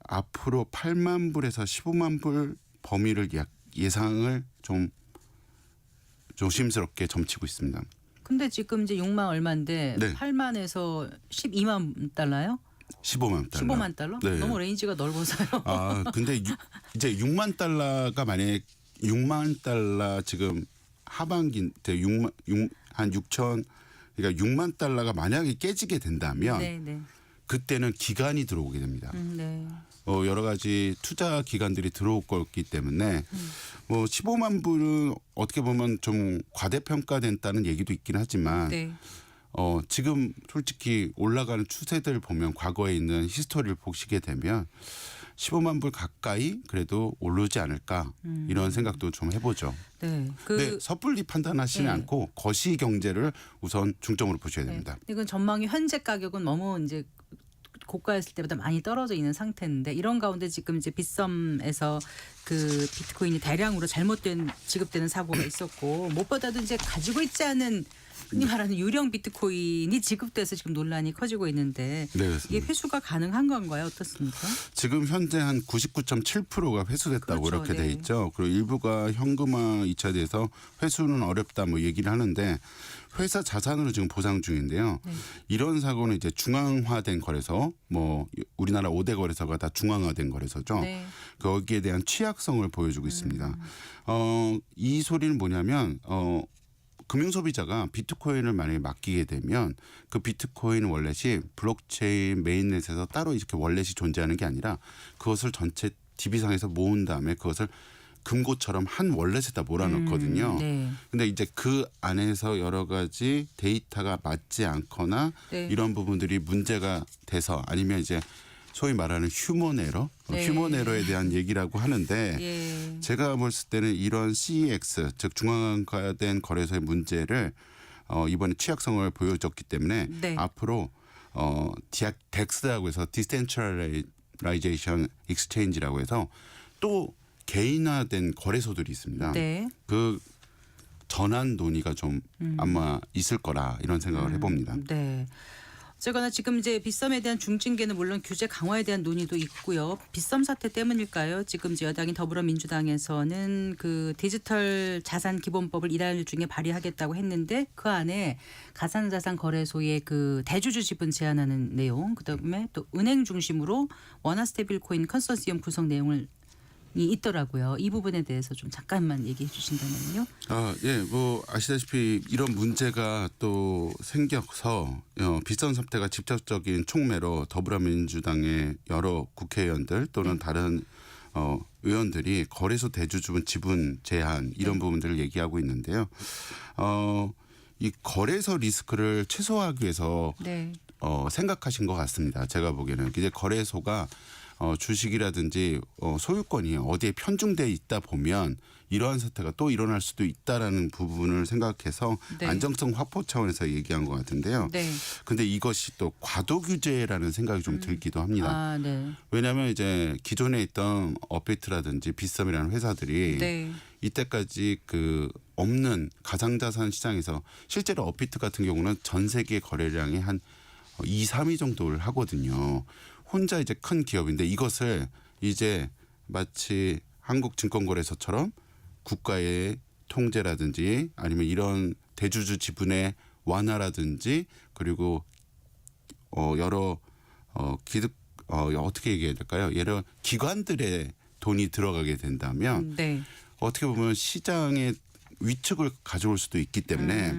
Speaker 4: 앞으로 8만 불에서 15만 불 범위를 예상을 좀 조심스럽게 점치고 있습니다.
Speaker 1: 근데 지금 이제 6만 얼마인데
Speaker 4: 네.
Speaker 1: 8만에서 12만 달러요?
Speaker 4: 15만 달러.
Speaker 1: 15만 달러?
Speaker 4: 네.
Speaker 1: 너무 레인지가 넓어서요.
Speaker 4: 근데 이제 6만 달러가 만약에 6만 달러 지금 하반기 때 6한 6천 그러니까 6만 달러가 만약에 깨지게 된다면
Speaker 1: 네, 네.
Speaker 4: 그때는 기간이 들어오게 됩니다.
Speaker 1: 네.
Speaker 4: 여러 가지 투자 기관들이 들어올 거기 때문에 뭐 15만 불은 어떻게 보면 좀 과대평가됐다는 얘기도 있긴 하지만
Speaker 1: 네.
Speaker 4: 지금 솔직히 올라가는 추세들 보면 과거에 있는 히스토리를 보시게 되면 15만 불 가까이 그래도 오르지 않을까 이런 생각도 좀 해보죠.
Speaker 1: 네.
Speaker 4: 근데 섣불리 판단하시지
Speaker 1: 네.
Speaker 4: 않고 거시 경제를 우선 중점으로 보셔야 됩니다.
Speaker 1: 이건 전망이 현재 가격은 너무 이제 고가였을 때보다 많이 떨어져 있는 상태인데 이런 가운데 지금 이제 빗썸에서 그 비트코인이 대량으로 잘못된 지급되는 사고가 있었고 무엇보다도 이제 가지고 있지 않은 흔히 말하는 유령 비트코인이 지급돼서 지금 논란이 커지고 있는데
Speaker 4: 네,
Speaker 1: 이게
Speaker 4: 그렇습니다.
Speaker 1: 회수가 가능한 건가요? 어떻습니까?
Speaker 4: 지금 현재 한 99.7%가 회수됐다고
Speaker 1: 그렇죠.
Speaker 4: 이렇게
Speaker 1: 네.
Speaker 4: 돼 있죠. 그리고 일부가 현금화 2차돼서 회수는 어렵다 뭐 얘기를 하는데 회사 자산으로 지금 보상 중인데요.
Speaker 1: 네.
Speaker 4: 이런 사고는 이제 중앙화된 거래소 뭐 우리나라 5대 거래소가 다 중앙화된 거래소죠.
Speaker 1: 네.
Speaker 4: 거기에 대한 취약성을 보여주고 있습니다. 이 소리는 뭐냐면 금융소비자가 비트코인을 만약에 맡기게 되면 그 비트코인 월렛이 블록체인 메인넷에서 따로 이렇게 월렛이 존재하는 게 아니라 그것을 전체 DB상에서 모은 다음에 그것을 금고처럼 한 월렛에다 몰아넣거든요.
Speaker 1: 네.
Speaker 4: 근데 이제 그 안에서 여러 가지 데이터가 맞지 않거나
Speaker 1: 네.
Speaker 4: 이런 부분들이 문제가 돼서 아니면 이제 소위 말하는 휴먼 에러,
Speaker 1: 네.
Speaker 4: 휴먼 에러에 대한 얘기라고 하는데
Speaker 1: 예.
Speaker 4: 제가 봤을 때는 이런 CEX 즉 중앙화된 거래소의 문제를 이번에 취약성을 보여줬기 때문에
Speaker 1: 네.
Speaker 4: 앞으로 DEX라고 해서 Decentralization Exchange라고 해서 또 개인화된 거래소들이 있습니다.
Speaker 1: 네.
Speaker 4: 그 전환 논의가 좀 아마 있을 거라 이런 생각을 해봅니다.
Speaker 1: 네. 어쨌거나 지금 이제 빗썸에 대한 중징계는 물론 규제 강화에 대한 논의도 있고요. 빗썸 사태 때문일까요? 지금 이제 여당인 더불어민주당에서는 그 디지털 자산 기본법을 이달 중에 발의하겠다고 했는데 그 안에 가상자산 거래소의 그 대주주 지분 제한하는 내용, 그다음에 또 은행 중심으로 원화 스테이블 코인 컨소시엄 구성 내용을 이 있더라고요. 이 부분에 대해서 좀 잠깐만 얘기해 주신다면요.
Speaker 4: 예, 뭐 아시다시피 이런 문제가 또 생겨서 빗썸 사태가 직접적인 촉매로 더불어민주당의 여러 국회의원들 또는 다른 의원들이 거래소 대주주분 지분 제한 이런 부분들을 얘기하고 있는데요. 이 거래소 리스크를 최소화하기 위해서
Speaker 1: 네.
Speaker 4: 생각하신 것 같습니다. 제가 보기에는 이제 거래소가 주식이라든지 소유권이 어디에 편중돼 있다 보면 이러한 사태가 또 일어날 수도 있다라는 부분을 생각해서
Speaker 1: 네.
Speaker 4: 안정성 확보 차원에서 얘기한 것 같은데요.
Speaker 1: 네.
Speaker 4: 근데 이것이 또 과도 규제라는 생각이 좀 들기도 합니다.
Speaker 1: 아, 네.
Speaker 4: 왜냐하면 이제 기존에 있던 업비트라든지 빗썸이라는 회사들이
Speaker 1: 네.
Speaker 4: 이때까지 그 없는 가상자산 시장에서 실제로 업비트 같은 경우는 전 세계 거래량이 한 2, 3위 정도를 하거든요. 혼자 이제 큰 기업인데 이것을 이제 마치 한국증권거래소처럼 국가의 통제라든지 아니면 이런 대주주 지분의 완화라든지 그리고 여러 기득 어떻게 얘기해야 될까요? 여러 기관들의 돈이 들어가게 된다면
Speaker 1: 네.
Speaker 4: 어떻게 보면 시장의 위축을 가져올 수도 있기 때문에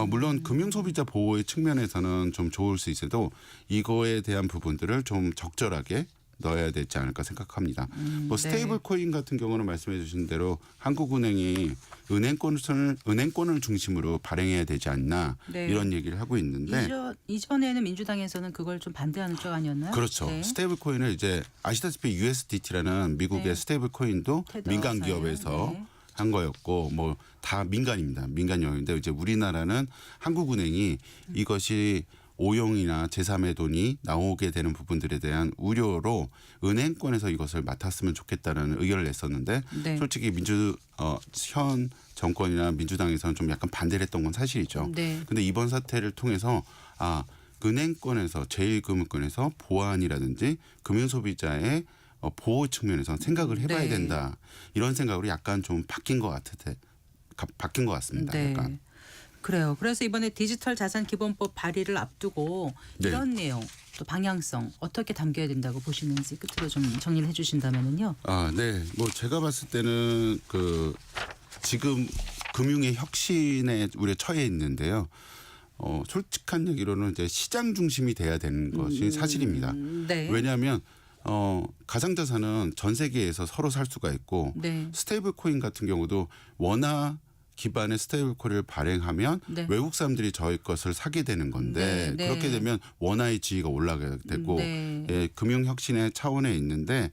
Speaker 4: 물론 금융소비자 보호의 측면에서는 좀 좋을 수 있어도 이거에 대한 부분들을 좀 적절하게 넣어야 되지 않을까 생각합니다. 뭐 스테이블 코인 같은 경우는 말씀해 주신 대로 한국은행이 은행권을 중심으로 발행해야 되지 않나
Speaker 1: 네.
Speaker 4: 이런 얘기를 하고 있는데
Speaker 1: 이전에는 민주당에서는 그걸 좀 반대하는 쪽 아니었나요?
Speaker 4: 그렇죠.
Speaker 1: 네.
Speaker 4: 스테이블 코인을 이제 아시다시피 USDT라는 미국의
Speaker 1: 네.
Speaker 4: 스테이블 코인도
Speaker 1: 테더
Speaker 4: 민간
Speaker 1: 사예요.
Speaker 4: 기업에서
Speaker 1: 네.
Speaker 4: 한 거였고 뭐 다 민간입니다. 민간 영역인데 이제 우리나라는 한국은행이 이것이 오용이나 제3의 돈이 나오게 되는 부분들에 대한 우려로 은행권에서 이것을 맡았으면 좋겠다는 의견을 냈었는데
Speaker 1: 네.
Speaker 4: 솔직히 현 정권이나 민주당에서는 좀 약간 반대를 했던 건 사실이죠.
Speaker 1: 네.
Speaker 4: 근데 이번 사태를 통해서 은행권에서 제1금융권에서 보안이라든지 금융소비자의 보호 측면에서 생각을 해봐야
Speaker 1: 네.
Speaker 4: 된다. 이런 생각으로 약간 좀 바뀐 것 같습니다.
Speaker 1: 네.
Speaker 4: 약간.
Speaker 1: 그래요. 그래서 이번에 디지털 자산 기본법 발의를 앞두고
Speaker 4: 네.
Speaker 1: 이런 내용 또 방향성 어떻게 담겨야 된다고 보시는지 끝으로 좀 정리를 해주신다면요.
Speaker 4: 네. 뭐 제가 봤을 때는 지금 금융의 혁신에 우리가 처해 있는데요. 솔직한 얘기로는 이제 시장 중심이 돼야 되는 것이 사실입니다.
Speaker 1: 네.
Speaker 4: 왜냐하면 가상자산은 전 세계에서 서로 살 수가 있고
Speaker 1: 네.
Speaker 4: 스테이블 코인 같은 경우도 원화 기반의 스테이블 코인을 발행하면
Speaker 1: 네.
Speaker 4: 외국 사람들이 저희 것을 사게 되는 건데
Speaker 1: 네, 네.
Speaker 4: 그렇게 되면 원화의 지위가 올라가게 되고
Speaker 1: 네.
Speaker 4: 금융 혁신의 차원에 있는데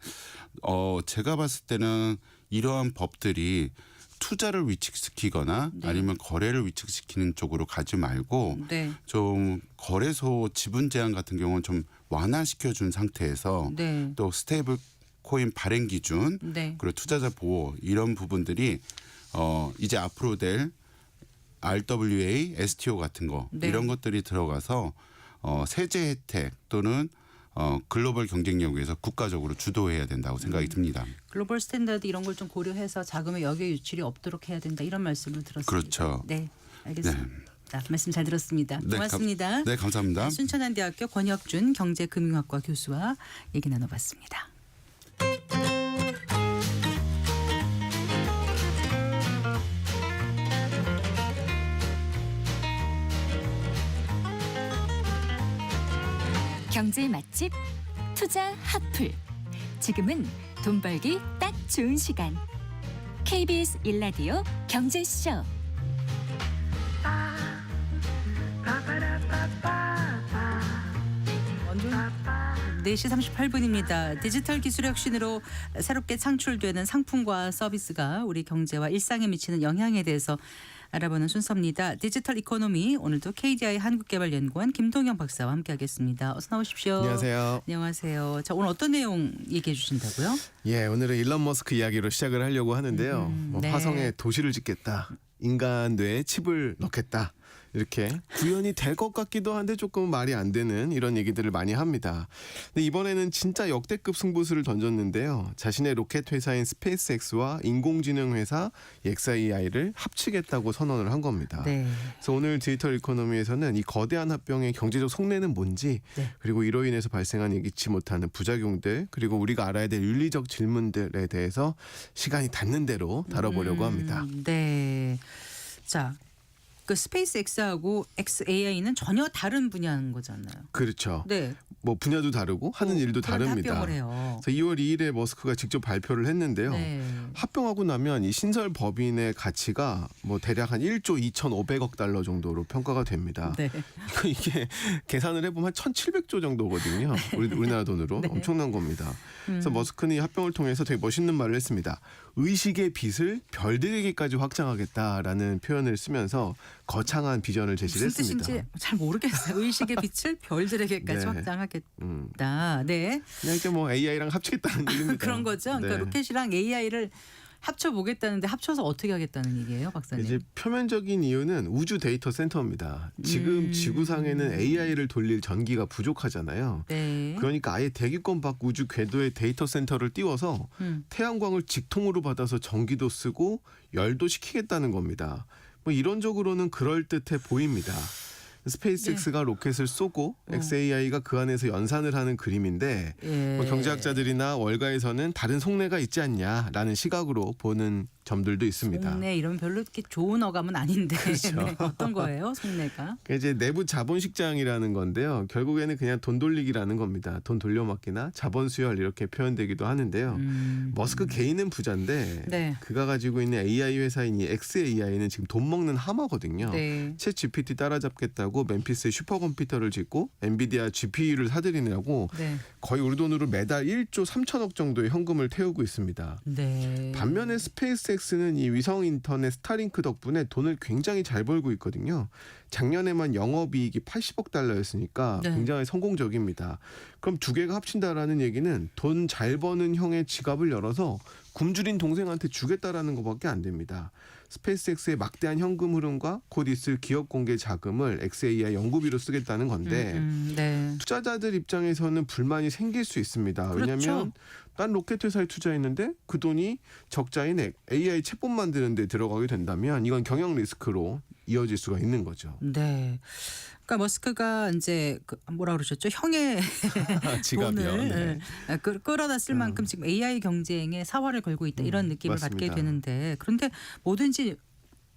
Speaker 4: 제가 봤을 때는 이러한 법들이 투자를 위축시키거나
Speaker 1: 네.
Speaker 4: 아니면 거래를 위축시키는 쪽으로 가지 말고
Speaker 1: 네.
Speaker 4: 좀 거래소 지분 제한 같은 경우는 좀 완화시켜 준 상태에서
Speaker 1: 네.
Speaker 4: 또 스테이블 코인 발행 기준
Speaker 1: 네.
Speaker 4: 그리고 투자자 보호 이런 부분들이 이제 앞으로 될 RWA, STO 같은 거
Speaker 1: 네.
Speaker 4: 이런 것들이 들어가서 세제 혜택 또는 글로벌 경쟁력을 위해서 국가적으로 주도해야 된다고 생각이 듭니다.
Speaker 1: 글로벌 스탠다드 이런 걸 좀 고려해서 자금의 역외 유출이 없도록 해야 된다 이런 말씀을 들었습니다.
Speaker 4: 그렇죠.
Speaker 1: 네, 알겠습니다. 말씀 잘 들었습니다.
Speaker 4: 네,
Speaker 1: 고맙습니다.
Speaker 4: 네, 감사합니다.
Speaker 1: 순천한대학교 권혁준 경제금융학과 교수와 얘기 나눠봤습니다.
Speaker 5: 경제 맛집 투자 핫플. 지금은 돈 벌기 딱 좋은 시간. KBS 1라디오 경제쇼.
Speaker 1: 원준 4시 38분입니다. 디지털 기술의 혁신으로 새롭게 창출되는 상품과 서비스가 우리 경제와 일상에 미치는 영향에 대해서 알아보는 순서입니다. 디지털 이코노미 오늘도 KDI 한국개발연구원 김동영 박사와 함께하겠습니다. 어서 나오십시오.
Speaker 6: 안녕하세요.
Speaker 1: 안녕하세요. 자, 오늘 어떤 내용 얘기해 주신다고요?
Speaker 6: 예, 오늘은 일론 머스크 이야기로 시작을 하려고 하는데요.
Speaker 1: 네.
Speaker 6: 화성에 도시를 짓겠다. 인간 뇌에 칩을 넣겠다. 이렇게 구현이 될 것 같기도 한데 조금 말이 안 되는 이런 얘기들을 많이 합니다. 근데 이번에는 진짜 역대급 승부수를 던졌는데요. 자신의 로켓 회사인 스페이스X와 인공지능 회사 xAI를 합치겠다고 선언을 한 겁니다.
Speaker 1: 네.
Speaker 6: 그래서 오늘 디지털 이코노미에서는 이 거대한 합병의 경제적 속내는 뭔지,
Speaker 1: 네.
Speaker 6: 그리고 이로 인해서 발생한 예기치 못하는 부작용들, 그리고 우리가 알아야 될 윤리적 질문들에 대해서 시간이 닿는 대로 다뤄보려고 합니다.
Speaker 1: 네. 자, 그 스페이스X하고 xAI는 전혀 다른 분야인 거잖아요.
Speaker 6: 그렇죠.
Speaker 1: 네.
Speaker 6: 뭐 분야도 다르고 하는 일도
Speaker 1: 그런
Speaker 6: 다릅니다.
Speaker 1: 합병을 해요.
Speaker 6: 그래서 2월 2일에 머스크가 직접 발표를 했는데요.
Speaker 1: 네.
Speaker 6: 합병하고 나면 이 신설 법인의 가치가 뭐 대략 한 1조 2,500억 달러 정도로 평가가 됩니다.
Speaker 1: 네.
Speaker 6: 이게 계산을 해보면 한 1,700조 정도거든요. 우리나라 돈으로
Speaker 1: 네.
Speaker 6: 엄청난 겁니다. 그래서 머스크는 이 합병을 통해서 되게 멋있는 말을 했습니다. 의식의 빛을 별들에게까지 확장하겠다라는 표현을 쓰면서 거창한 비전을 제시를
Speaker 1: 무슨
Speaker 6: 했습니다.
Speaker 1: 뜻인지 잘 모르겠어요. 의식의 빛을 별들에게까지
Speaker 6: 네.
Speaker 1: 확장하겠다. 네.
Speaker 6: 그냥 이게 뭐 AI랑 합치겠다는 얘기입니다.
Speaker 1: 그런 거죠. 그러니까
Speaker 6: 네.
Speaker 1: 로켓이랑 AI를 합쳐보겠다는데 합쳐서 어떻게 하겠다는 얘기예요, 박사님?
Speaker 6: 이제 표면적인 이유는 우주 데이터 센터입니다. 지금 지구상에는 AI를 돌릴 전기가 부족하잖아요.
Speaker 1: 네.
Speaker 6: 그러니까 아예 대기권 밖 우주 궤도에 데이터 센터를 띄워서 태양광을 직통으로 받아서 전기도 쓰고 열도 식히겠다는 겁니다. 뭐 이론적으로는 그럴듯해 보입니다. 스페이스X가 로켓을 쏘고 xAI가 그 안에서 연산을 하는 그림인데
Speaker 1: 예.
Speaker 6: 뭐 경제학자들이나 월가에서는 다른 속내가 있지 않냐라는 시각으로 보는 점들도 있습니다.
Speaker 1: 속내 이러면 별로 이렇게 좋은 어감은 아닌데
Speaker 6: 그렇죠.
Speaker 1: 네, 어떤 거예요, 속내가?
Speaker 6: 이제 내부 자본식장이라는 건데요. 결국에는 그냥 돈 돌리기라는 겁니다. 돈 돌려막기나 자본 수혈 이렇게 표현되기도 하는데요. 머스크 개인은 부자인데
Speaker 1: 네.
Speaker 6: 그가 가지고 있는 AI 회사인 이 xAI는 지금 돈 먹는 하마거든요.
Speaker 1: 네.
Speaker 6: 챗 GPT 따라잡겠다고 멤피스에 슈퍼컴퓨터를 짓고 엔비디아 GPU를 사들이느라고
Speaker 1: 네.
Speaker 6: 거의 우리 돈으로 매달 1조 3천억 정도의 현금을 태우고 있습니다.
Speaker 1: 네.
Speaker 6: 반면에 스페이스X는 이 위성 인터넷 스타링크 덕분에 돈을 굉장히 잘 벌고 있거든요. 작년에만 영업이익이 80억 달러였으니까
Speaker 1: 네.
Speaker 6: 굉장히 성공적입니다. 그럼 두 개가 합친다라는 얘기는 돈 잘 버는 형의 지갑을 열어서 굶주린 동생한테 주겠다라는 것밖에 안 됩니다. 스페이스X의 막대한 현금 흐름과 곧 있을 기업 공개 자금을 xAI 연구비로 쓰겠다는 건데
Speaker 1: 네.
Speaker 6: 투자자들 입장에서는 불만이 생길 수 있습니다.
Speaker 1: 그렇죠.
Speaker 6: 왜냐하면 딴 로켓 회사에 투자했는데 그 돈이 적자인 AI 챗봇 만드는 데 들어가게 된다면 이건 경영 리스크로 이어질 수가 있는 거죠.
Speaker 1: 네. 그러니까 머스크가 이제 뭐라 그러셨죠? 형의
Speaker 6: 지갑이요.
Speaker 1: 돈을
Speaker 6: 네.
Speaker 1: 끌어다 쓸 만큼 지금 AI 경쟁에 사활을 걸고 있다 이런 느낌을
Speaker 6: 맞습니다.
Speaker 1: 받게 되는데 그런데 뭐든지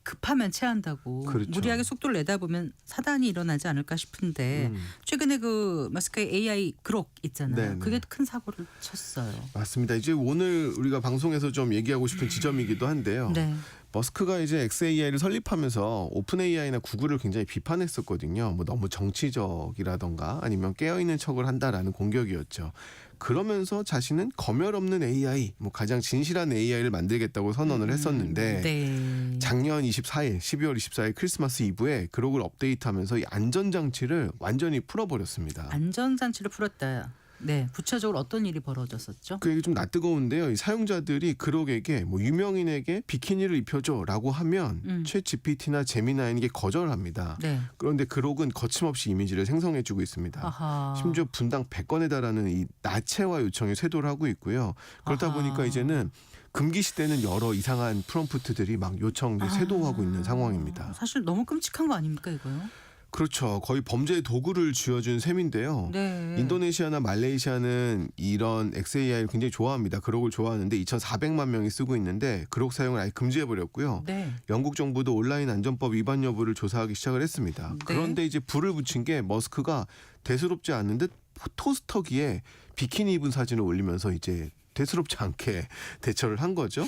Speaker 1: 급하면 체한다고
Speaker 6: 그렇죠.
Speaker 1: 무리하게 속도를 내다 보면 사단이 일어나지 않을까 싶은데 최근에 그 머스크의 AI 그록 있잖아요.
Speaker 6: 네네.
Speaker 1: 그게 큰 사고를 쳤어요.
Speaker 6: 맞습니다. 이제 오늘 우리가 방송에서 좀 얘기하고 싶은 지점이기도 한데요.
Speaker 1: 네.
Speaker 6: 머스크가 이제 xAI를 설립하면서 오픈 AI나 구글을 굉장히 비판했었거든요. 뭐 너무 정치적이라던가 아니면 깨어있는 척을 한다라는 공격이었죠. 그러면서 자신은 검열 없는 AI, 뭐 가장 진실한 AI를 만들겠다고 선언을 했었는데
Speaker 1: 네.
Speaker 6: 작년 24일, 12월 24일 크리스마스 이브에 그록을 업데이트하면서 이 안전장치를 완전히 풀어버렸습니다.
Speaker 1: 안전장치를 풀었다. 네, 구체적으로 어떤 일이 벌어졌었죠?
Speaker 6: 그 얘기 좀 낯뜨거운데요. 이 사용자들이 그록에게 뭐 유명인에게 비키니를 입혀줘라고 하면 챗 GPT나 제미나이에게 거절합니다.
Speaker 1: 네.
Speaker 6: 그런데 그록은 거침없이 이미지를 생성해주고 있습니다.
Speaker 1: 아하.
Speaker 6: 심지어 분당 100건에 달하는 이 나체화 요청에 쇄도를 하고 있고요. 그렇다
Speaker 1: 아하.
Speaker 6: 보니까 이제는 금기 시대는 여러 이상한 프롬프트들이 막 요청 쇄도하고 있는 상황입니다.
Speaker 1: 사실 너무 끔찍한 거 아닙니까 이거요?
Speaker 6: 그렇죠. 거의 범죄의 도구를 쥐어준 셈인데요.
Speaker 1: 네.
Speaker 6: 인도네시아나 말레이시아는 이런 xAI를 굉장히 좋아합니다. 그록을 좋아하는데 2,400만 명이 쓰고 있는데 그록 사용을 아예 금지해버렸고요.
Speaker 1: 네.
Speaker 6: 영국 정부도 온라인 안전법 위반 여부를 조사하기 시작을 했습니다.
Speaker 1: 네.
Speaker 6: 그런데 이제 불을 붙인 게 머스크가 대수롭지 않은 듯 토스터기에 비키니 입은 사진을 올리면서 이제 대수롭지 않게 대처를 한 거죠.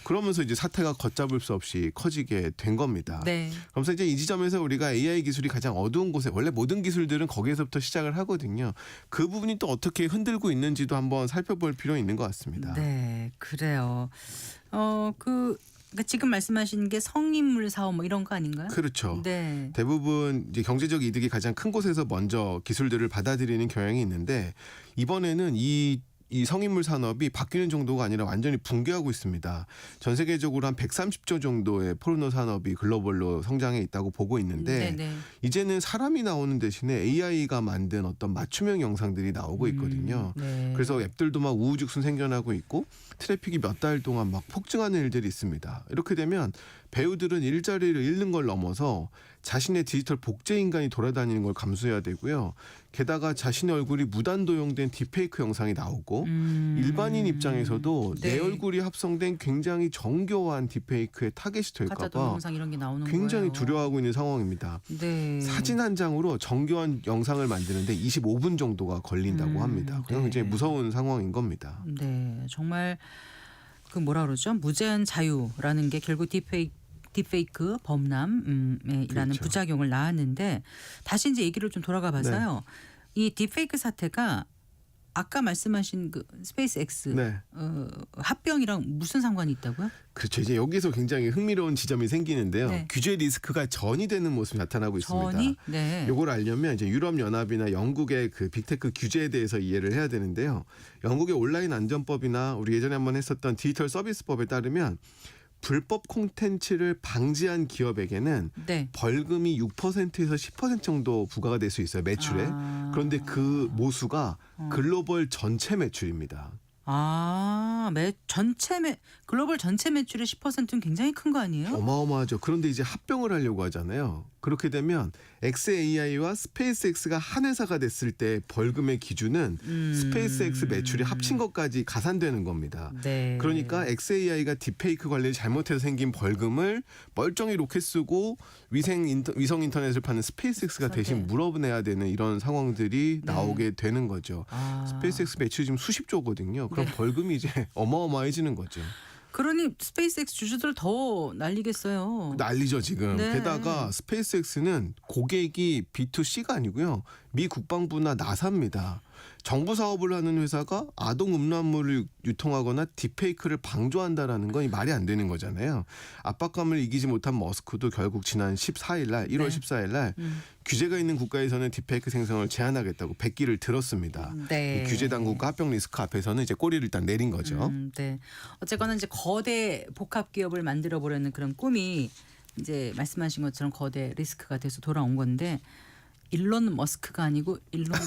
Speaker 6: 그러면서 이제 사태가 걷잡을 수 없이 커지게 된 겁니다.
Speaker 1: 네.
Speaker 6: 그러면서 이제 이 지점에서 우리가 AI 기술이 가장 어두운 곳에 원래 모든 기술들은 거기에서부터 시작을 하거든요. 그 부분이 또 어떻게 흔들고 있는지도 한번 살펴볼 필요 있는 것 같습니다.
Speaker 1: 네, 그래요. 그러니까 지금 말씀하신 게 성인물 사업 뭐 이런 거 아닌가요?
Speaker 6: 그렇죠.
Speaker 1: 네.
Speaker 6: 대부분 이제 경제적 이득이 가장 큰 곳에서 먼저 기술들을 받아들이는 경향이 있는데 이번에는 이 이 성인물 산업이 바뀌는 정도가 아니라 완전히 붕괴하고 있습니다. 전 세계적으로 한 130조 정도의 포르노 산업이 글로벌로 성장해 있다고 보고 있는데
Speaker 1: 네네.
Speaker 6: 이제는 사람이 나오는 대신에 AI가 만든 어떤 맞춤형 영상들이 나오고 있거든요.
Speaker 1: 네.
Speaker 6: 그래서 앱들도 막 우후죽순 생겨나고 있고 트래픽이 몇 달 동안 막 폭증하는 일들이 있습니다. 이렇게 되면 배우들은 일자리를 잃는 걸 넘어서 자신의 디지털 복제 인간이 돌아다니는 걸 감수해야 되고요. 게다가 자신의 얼굴이 무단 도용된 딥페이크 영상이 나오고 일반인 입장에서도
Speaker 1: 네.
Speaker 6: 내 얼굴이 합성된 굉장히 정교한 딥페이크에 타겟이
Speaker 1: 가짜
Speaker 6: 될까 봐
Speaker 1: 동영상 이런 게 나오는
Speaker 6: 굉장히
Speaker 1: 거예요.
Speaker 6: 두려워하고 있는 상황입니다.
Speaker 1: 네.
Speaker 6: 사진 한 장으로 정교한 영상을 만드는데 25분 정도가 걸린다고 합니다. 그냥
Speaker 1: 네.
Speaker 6: 굉장히 무서운 상황인 겁니다.
Speaker 1: 네, 정말 그 뭐라 그러죠? 무제한 자유라는 게 결국 딥페이크 범람이라는
Speaker 6: 그렇죠.
Speaker 1: 부작용을 낳았는데 다시 이제 얘기를 좀 돌아가 봐서요. 이 딥페이크 사태가 아까 말씀하신 그 스페이스X
Speaker 6: 네.
Speaker 1: 합병이랑 무슨 상관이 있다고요?
Speaker 6: 그렇죠. 이제 여기서 굉장히 흥미로운 지점이 생기는데요.
Speaker 1: 네.
Speaker 6: 규제 리스크가 전이 되는 모습이 나타나고 있습니다.
Speaker 1: 전이 네.
Speaker 6: 요걸 알려면 이제 유럽 연합이나 영국의 그 빅테크 규제에 대해서 이해를 해야 되는데요. 영국의 온라인 안전법이나 우리 예전에 한번 했었던 디지털 서비스법에 따르면 불법 콘텐츠를 방지한 기업에게는
Speaker 1: 네.
Speaker 6: 벌금이 6%에서 10% 정도 부과가 될 수 있어요. 매출에.
Speaker 1: 아.
Speaker 6: 그런데 그 모수가 글로벌 전체 매출입니다.
Speaker 1: 글로벌 전체 매출의 10%는 굉장히 큰 거 아니에요?
Speaker 6: 어마어마하죠. 그런데 이제 합병을 하려고 하잖아요. 그렇게 되면 XAI와 스페이스X가 한 회사가 됐을 때 벌금의 기준은 스페이스X 매출이 합친 것까지 가산되는 겁니다.
Speaker 1: 네.
Speaker 6: 그러니까 XAI가 딥페이크 관리를 잘못해서 생긴 벌금을 멀쩡히 로켓 쓰고 위성 인터넷을 파는 스페이스X가 대신 물어내야 되는 이런 상황들이 나오게 되는 거죠. 스페이스X 매출이 지금 수십조거든요. 그럼
Speaker 1: 네.
Speaker 6: 벌금이 이제 어마어마해지는 거죠.
Speaker 1: 그러니 스페이스X 주주들 더 난리겠어요.
Speaker 6: 난리죠 지금.
Speaker 1: 네.
Speaker 6: 게다가 스페이스X는 고객이 B2C가 아니고요. 미 국방부나 나사입니다. 정부 사업을 하는 회사가 아동 음란물을 유통하거나 딥페이크를 방조한다라는 건 말이 안 되는 거잖아요. 압박감을 이기지 못한 머스크도 결국 지난 14일 날 1월
Speaker 1: 네.
Speaker 6: 14일 날 규제가 있는 국가에서는 딥페이크 생성을 제한하겠다고 백기를 들었습니다.
Speaker 1: 네.
Speaker 6: 규제 당국과 합병 리스크 앞에서는 이제 꼬리를 일단 내린 거죠.
Speaker 1: 네. 어쨌거나 이제 거대 복합 기업을 만들어 보려는 그런 꿈이 이제 말씀하신 것처럼 거대 리스크가 돼서 돌아온 건데 일론 머스크가 아니고 일론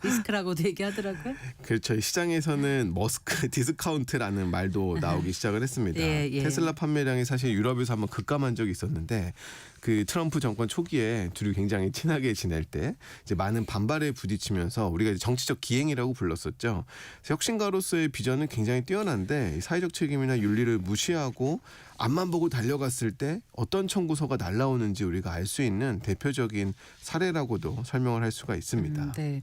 Speaker 1: 리스크라고도 얘기하더라고요.
Speaker 6: 그렇죠. 시장에서는 머스크 디스카운트라는 말도 나오기 시작을 했습니다.
Speaker 1: 예, 예.
Speaker 6: 테슬라 판매량이 사실 유럽에서 한번 급감한 적이 있었는데 그 트럼프 정권 초기에 둘이 굉장히 친하게 지낼 때 이제 많은 반발에 부딪히면서 우리가 이제 정치적 기행이라고 불렀었죠. 그래서 혁신가로서의 비전은 굉장히 뛰어난데 사회적 책임이나 윤리를 무시하고 앞만 보고 달려갔을 때 어떤 청구서가 날라오는지 우리가 알 수 있는 대표적인 사례라고도 설명을 할 수가 있습니다.
Speaker 1: 네.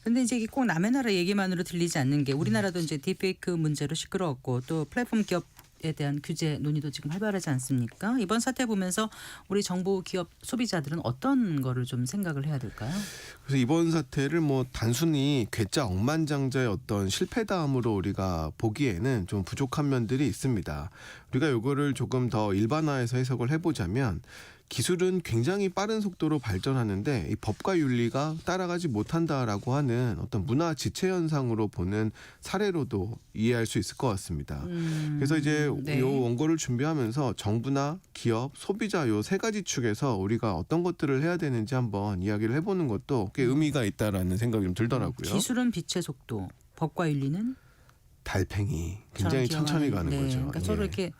Speaker 1: 근데 이제 이게 꼭 남의 나라 얘기만으로 들리지 않는 게 우리나라도 이제 딥페이크 문제로 시끄러웠고 또 플랫폼 기업에 대한 규제 논의도 지금 활발하지 않습니까? 이번 사태 보면서 우리 정부 기업 소비자들은 어떤 거를 좀 생각을 해야 될까요?
Speaker 6: 그래서 이번 사태를 뭐 단순히 괴짜 억만장자의 어떤 실패담으로 우리가 보기에는 좀 부족한 면들이 있습니다. 우리가 이거를 조금 더 일반화해서 해석을 해보자면 기술은 굉장히 빠른 속도로 발전하는데 이 법과 윤리가 따라가지 못한다라고 하는 어떤 문화 지체 현상으로 보는 사례로도 이해할 수 있을 것 같습니다. 그래서 이제
Speaker 1: 네.
Speaker 6: 이 원고를 준비하면서 정부나 기업, 소비자 요 세 가지 축에서 우리가 어떤 것들을 해야 되는지 한번 이야기를 해보는 것도 꽤 의미가 있다라는 생각이 좀 들더라고요.
Speaker 1: 기술은 빛의 속도, 법과 윤리는
Speaker 6: 달팽이 굉장히
Speaker 1: 저랑
Speaker 6: 천천히
Speaker 1: 기억하는-
Speaker 6: 가는
Speaker 1: 네,
Speaker 6: 거죠.
Speaker 1: 그러니까 서로
Speaker 6: 예.
Speaker 1: 이렇게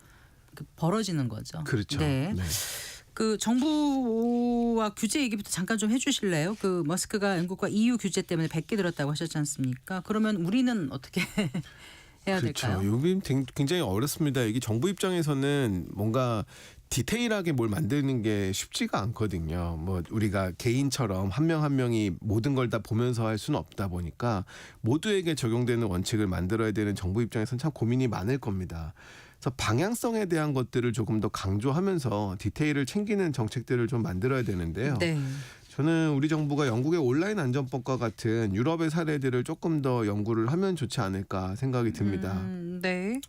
Speaker 1: 벌어지는 거죠.
Speaker 6: 그렇죠.
Speaker 1: 네.
Speaker 6: 네.
Speaker 1: 그 정부와 규제 얘기부터 잠깐 좀 해주실래요? 그 머스크가 영국과 EU 규제 때문에 100개 들었다고 하셨지 않습니까? 그러면 우리는 어떻게 해야 될까요?
Speaker 6: 그렇죠. 요즘 굉장히 어렵습니다. 이게 정부 입장에서는 뭔가 디테일하게 뭘 만드는 게 쉽지가 않거든요. 뭐 우리가 개인처럼 한 명 한 명이 모든 걸 다 보면서 할 수는 없다 보니까 모두에게 적용되는 원칙을 만들어야 되는 정부 입장에서는 참 고민이 많을 겁니다. 그래서 방향성에 대한 것들을 조금 더 강조하면서 디테일을 챙기는 정책들을 좀 만들어야 되는데요.
Speaker 1: 네.
Speaker 6: 저는 우리 정부가 영국의 온라인 안전법과 같은 유럽의 사례들을 조금 더 연구를 하면 좋지 않을까 생각이 듭니다.
Speaker 1: 네.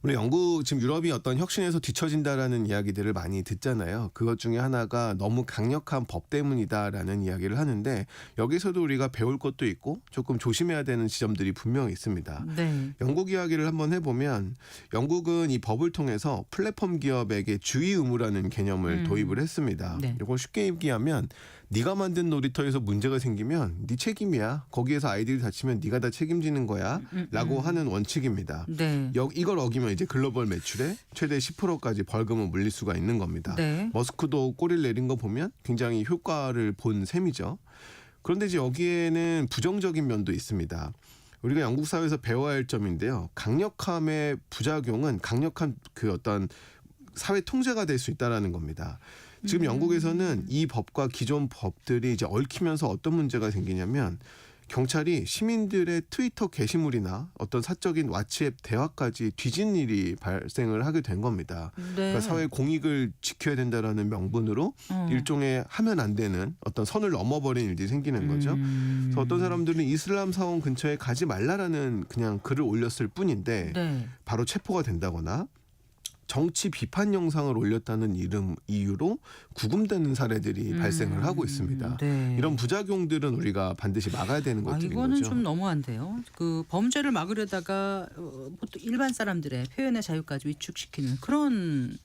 Speaker 6: 우리 영국 지금 유럽이 어떤 혁신에서 뒤처진다라는 이야기들을 많이 듣잖아요. 그것 중에 하나가 너무 강력한 법 때문이다라는 이야기를 하는데 여기서도 우리가 배울 것도 있고 조금 조심해야 되는 지점들이 분명히 있습니다.
Speaker 1: 네.
Speaker 6: 영국 이야기를 한번 해보면 영국은 이 법을 통해서 플랫폼 기업에게 주의 의무라는 개념을 도입을 했습니다.
Speaker 1: 네.
Speaker 6: 이걸 쉽게 얘기하면 네가 만든 놀이터에서 문제가 생기면 네 책임이야. 거기에서 아이들이 다치면 네가 다 책임지는 거야. 라고 하는 원칙입니다.
Speaker 1: 네.
Speaker 6: 이걸 어기면 이제 글로벌 매출의 최대 10%까지 벌금을 물릴 수가 있는 겁니다.
Speaker 1: 네.
Speaker 6: 머스크도 꼬리를 내린 거 보면 굉장히 효과를 본 셈이죠. 그런데 이제 여기에는 부정적인 면도 있습니다. 우리가 영국 사회에서 배워야 할 점인데요. 강력함의 부작용은 강력한 그 어떤 사회 통제가 될 수 있다라는 겁니다. 지금 영국에서는 이 법과 기존 법들이 이제 얽히면서 어떤 문제가 생기냐면 경찰이 시민들의 트위터 게시물이나 어떤 사적인 왓츠앱 대화까지 뒤진 일이 발생을 하게 된 겁니다.
Speaker 1: 네.
Speaker 6: 그러니까 사회 공익을 지켜야 된다라는 명분으로 일종의 하면 안 되는 어떤 선을 넘어버린 일들이 생기는 거죠. 그래서 어떤 사람들은 이슬람 사원 근처에 가지 말라라는 그냥 글을 올렸을 뿐인데
Speaker 1: 네.
Speaker 6: 바로 체포가 된다거나 정치 비판 영상을 올렸다는 이유로 구금되는 사례들이 발생을 하고 있습니다.
Speaker 1: 네.
Speaker 6: 이런 부작용들은 우리가 반드시 막아야 되는 것들인
Speaker 1: 이거는
Speaker 6: 거죠.
Speaker 1: 좀 너무한데요. 그 범죄를 막으려다가 보통 일반 사람들의 표현의 자유까지 위축시키는 그런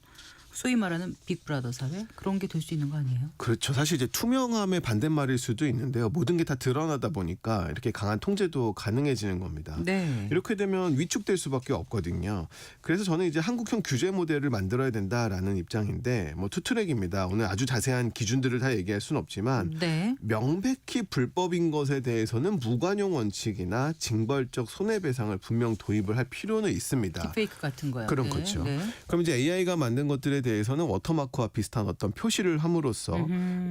Speaker 1: 소위 말하는 빅브라더 사회 그런 게 될 수 있는 거 아니에요?
Speaker 6: 그렇죠. 사실 이제 투명함의 반대말일 수도 있는데요. 모든 게 다 드러나다 보니까 이렇게 강한 통제도 가능해지는 겁니다.
Speaker 1: 네.
Speaker 6: 이렇게 되면 위축될 수밖에 없거든요. 그래서 저는 이제 한국형 규제 모델을 만들어야 된다라는 입장인데 뭐 투트랙입니다. 오늘 아주 자세한 기준들을 다 얘기할 수는 없지만
Speaker 1: 네.
Speaker 6: 명백히 불법인 것에 대해서는 무관용 원칙이나 징벌적 손해배상을 분명 도입을 할 필요는 있습니다.
Speaker 1: 딥페이크 같은 거요.
Speaker 6: 그런
Speaker 1: 네.
Speaker 6: 거죠.
Speaker 1: 네.
Speaker 6: 그럼 이제 AI가 만든 것들에 대해서는 워터마크와 비슷한 어떤 표시를 함으로써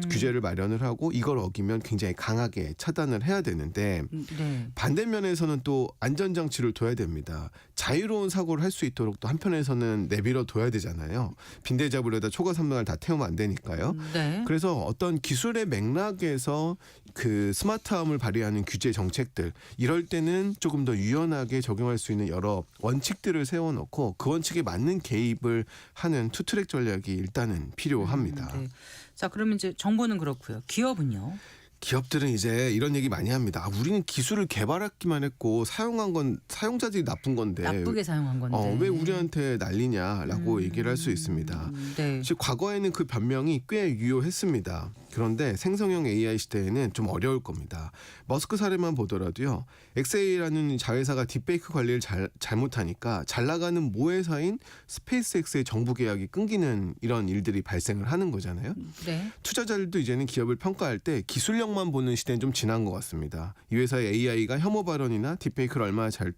Speaker 6: 규제를 마련을 하고 이걸 어기면 굉장히 강하게 차단을 해야 되는데
Speaker 1: 네.
Speaker 6: 반대면에서는 또 안전장치를 둬야 됩니다. 자유로운 사고를 할 수 있도록 또 한편에서는 내버려 둬야 되잖아요. 빈대 잡으려다 초과 3등을 다 태우면 안 되니까요.
Speaker 1: 네.
Speaker 6: 그래서 어떤 기술의 맥락에서 그 스마트함을 발휘하는 규제 정책들 이럴 때는 조금 더 유연하게 적용할 수 있는 여러 원칙들을 세워놓고 그 원칙에 맞는 개입을 하는 투트랙 전략이 일단은 필요합니다.
Speaker 1: 네. 자, 그러면 이제 정부는 그렇고요. 기업은요?
Speaker 6: 기업들은 이제 이런 얘기 많이 합니다. 우리는 기술을 개발했기만 했고 사용한 건 사용자들이 나쁜 건데
Speaker 1: 나쁘게 사용한 건데.
Speaker 6: 왜 우리한테 난리냐라고 얘기를 할 수 있습니다.
Speaker 1: 네.
Speaker 6: 즉 과거에는 그 변명이 꽤 유효했습니다. 그런데 생성형 AI 시대에는 좀 어려울 겁니다. 머스크 사례만 보더라도요. XA라는 자회사가 딥페이크 관리를 잘못하니까 잘 나가는 모회사인 스페이스X의 정부 계약이 끊기는 이런 일들이 발생을 하는 거잖아요.
Speaker 1: 네.
Speaker 6: 투자자들도 이제는 기업을 평가할 때 기술력만 보는 시대는 좀 지난 것 같습니다. 이 회사의 AI가 혐오 발언이나 딥페이크를 얼마나 잘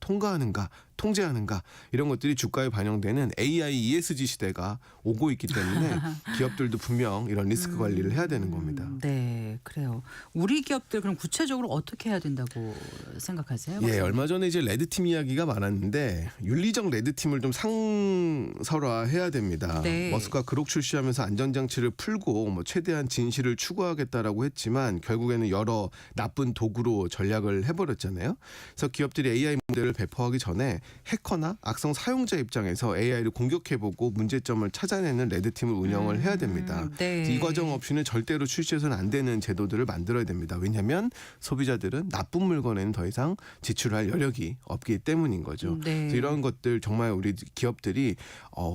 Speaker 6: 통제하는가 이런 것들이 주가에 반영되는 AI ESG 시대가 오고 있기 때문에 기업들도 분명 이런 리스크 관리를 해야 되는 겁니다.
Speaker 1: 네, 그래요. 우리 기업들 그럼 구체적으로 어떻게 해야 된다고 생각하세요?
Speaker 6: 예, 얼마 전에 이제 레드팀 이야기가 많았는데 윤리적 레드팀을 좀 상설화해야 됩니다.
Speaker 1: 네.
Speaker 6: 머스크가 그룹 출시하면서 안전장치를 풀고 뭐 최대한 진실을 추구하겠다라고 했지만 결국에는 여러 나쁜 도구로 전략을 해버렸잖아요. 그래서 기업들이 AI 모델을 배포하기 전에 해커나 악성 사용자 입장에서 AI를 공격해보고 문제점을 찾아내는 레드팀을 운영을 해야 됩니다.
Speaker 1: 네.
Speaker 6: 이 과정 없이는 절대로 출시해서는 안 되는 제도들을 만들어야 됩니다. 왜냐하면 소비자들은 나쁜 물건에는 더 이상 지출할 여력이 없기 때문인 거죠.
Speaker 1: 네.
Speaker 6: 그래서 이런 것들 정말 우리 기업들이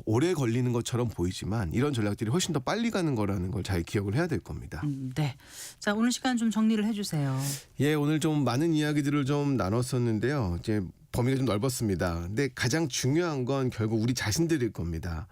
Speaker 6: 오래 걸리는 것처럼 보이지만 이런 전략들이 훨씬 더 빨리 가는 거라는 걸 잘 기억을 해야 될 겁니다.
Speaker 1: 네. 자, 오늘 시간 좀 정리를 해주세요.
Speaker 6: 예, 오늘 좀 많은 이야기들을 좀 나눴었는데요. 이제 범위가 좀 넓었습니다. 근데 가장 중요한 건 결국 우리 자신들일 겁니다.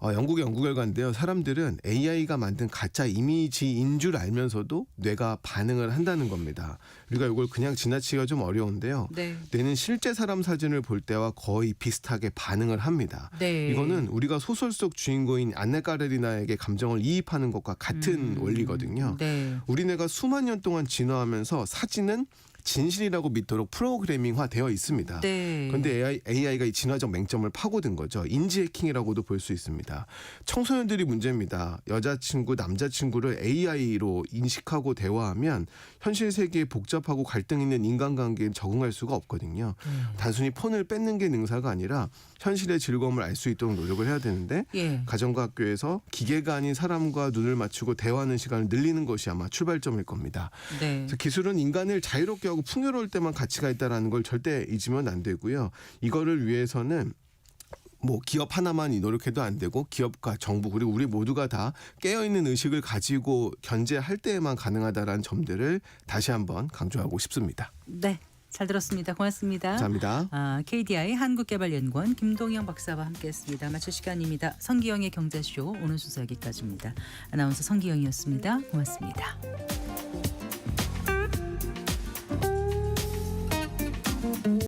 Speaker 6: 영국의 연구 결과인데요. 사람들은 AI가 만든 가짜 이미지인 줄 알면서도 뇌가 반응을 한다는 겁니다. 우리가 이걸 그냥 지나치기가 좀 어려운데요.
Speaker 1: 네.
Speaker 6: 뇌는 실제 사람 사진을 볼 때와 거의 비슷하게 반응을 합니다.
Speaker 1: 네.
Speaker 6: 이거는 우리가 소설 속 주인공인 안네 까레리나에게 감정을 이입하는 것과 같은 원리거든요.
Speaker 1: 네.
Speaker 6: 우리 뇌가 수만 년 동안 진화하면서 사진은 진실이라고 믿도록 프로그래밍화되어 있습니다.
Speaker 1: 네.
Speaker 6: 그런데 AI가 이 진화적 맹점을 파고든 거죠. 인지 해킹이라고도 볼 수 있습니다. 청소년들이 문제입니다. 여자친구, 남자친구를 AI로 인식하고 대화하면 현실 세계에 복잡하고 갈등 있는 인간관계에 적응할 수가 없거든요. 단순히 폰을 뺏는 게 능사가 아니라 현실의 즐거움을 알 수 있도록 노력을 해야 되는데
Speaker 1: 예.
Speaker 6: 가정과 학교에서 기계가 아닌 사람과 눈을 맞추고 대화하는 시간을 늘리는 것이 아마 출발점일 겁니다.
Speaker 1: 네.
Speaker 6: 그래서 기술은 인간을 자유롭게 하고 풍요로울 때만 가치가 있다는 걸 절대 잊으면 안 되고요. 이거를 위해서는 뭐 기업 하나만이 노력해도 안 되고 기업과 정부 그리고 우리 모두가 다 깨어있는 의식을 가지고 견제할 때에만 가능하다라는 점들을 다시 한번 강조하고 싶습니다.
Speaker 1: 네. 잘 들었습니다. 고맙습니다.
Speaker 6: 감사합니다.
Speaker 1: KDI 한국개발연구원 김동영 박사와 함께했습니다. 마칠 시간입니다. 성기영의 경제쇼 오늘 순서 여기까지입니다. 아나운서 성기영이었습니다. 고맙습니다.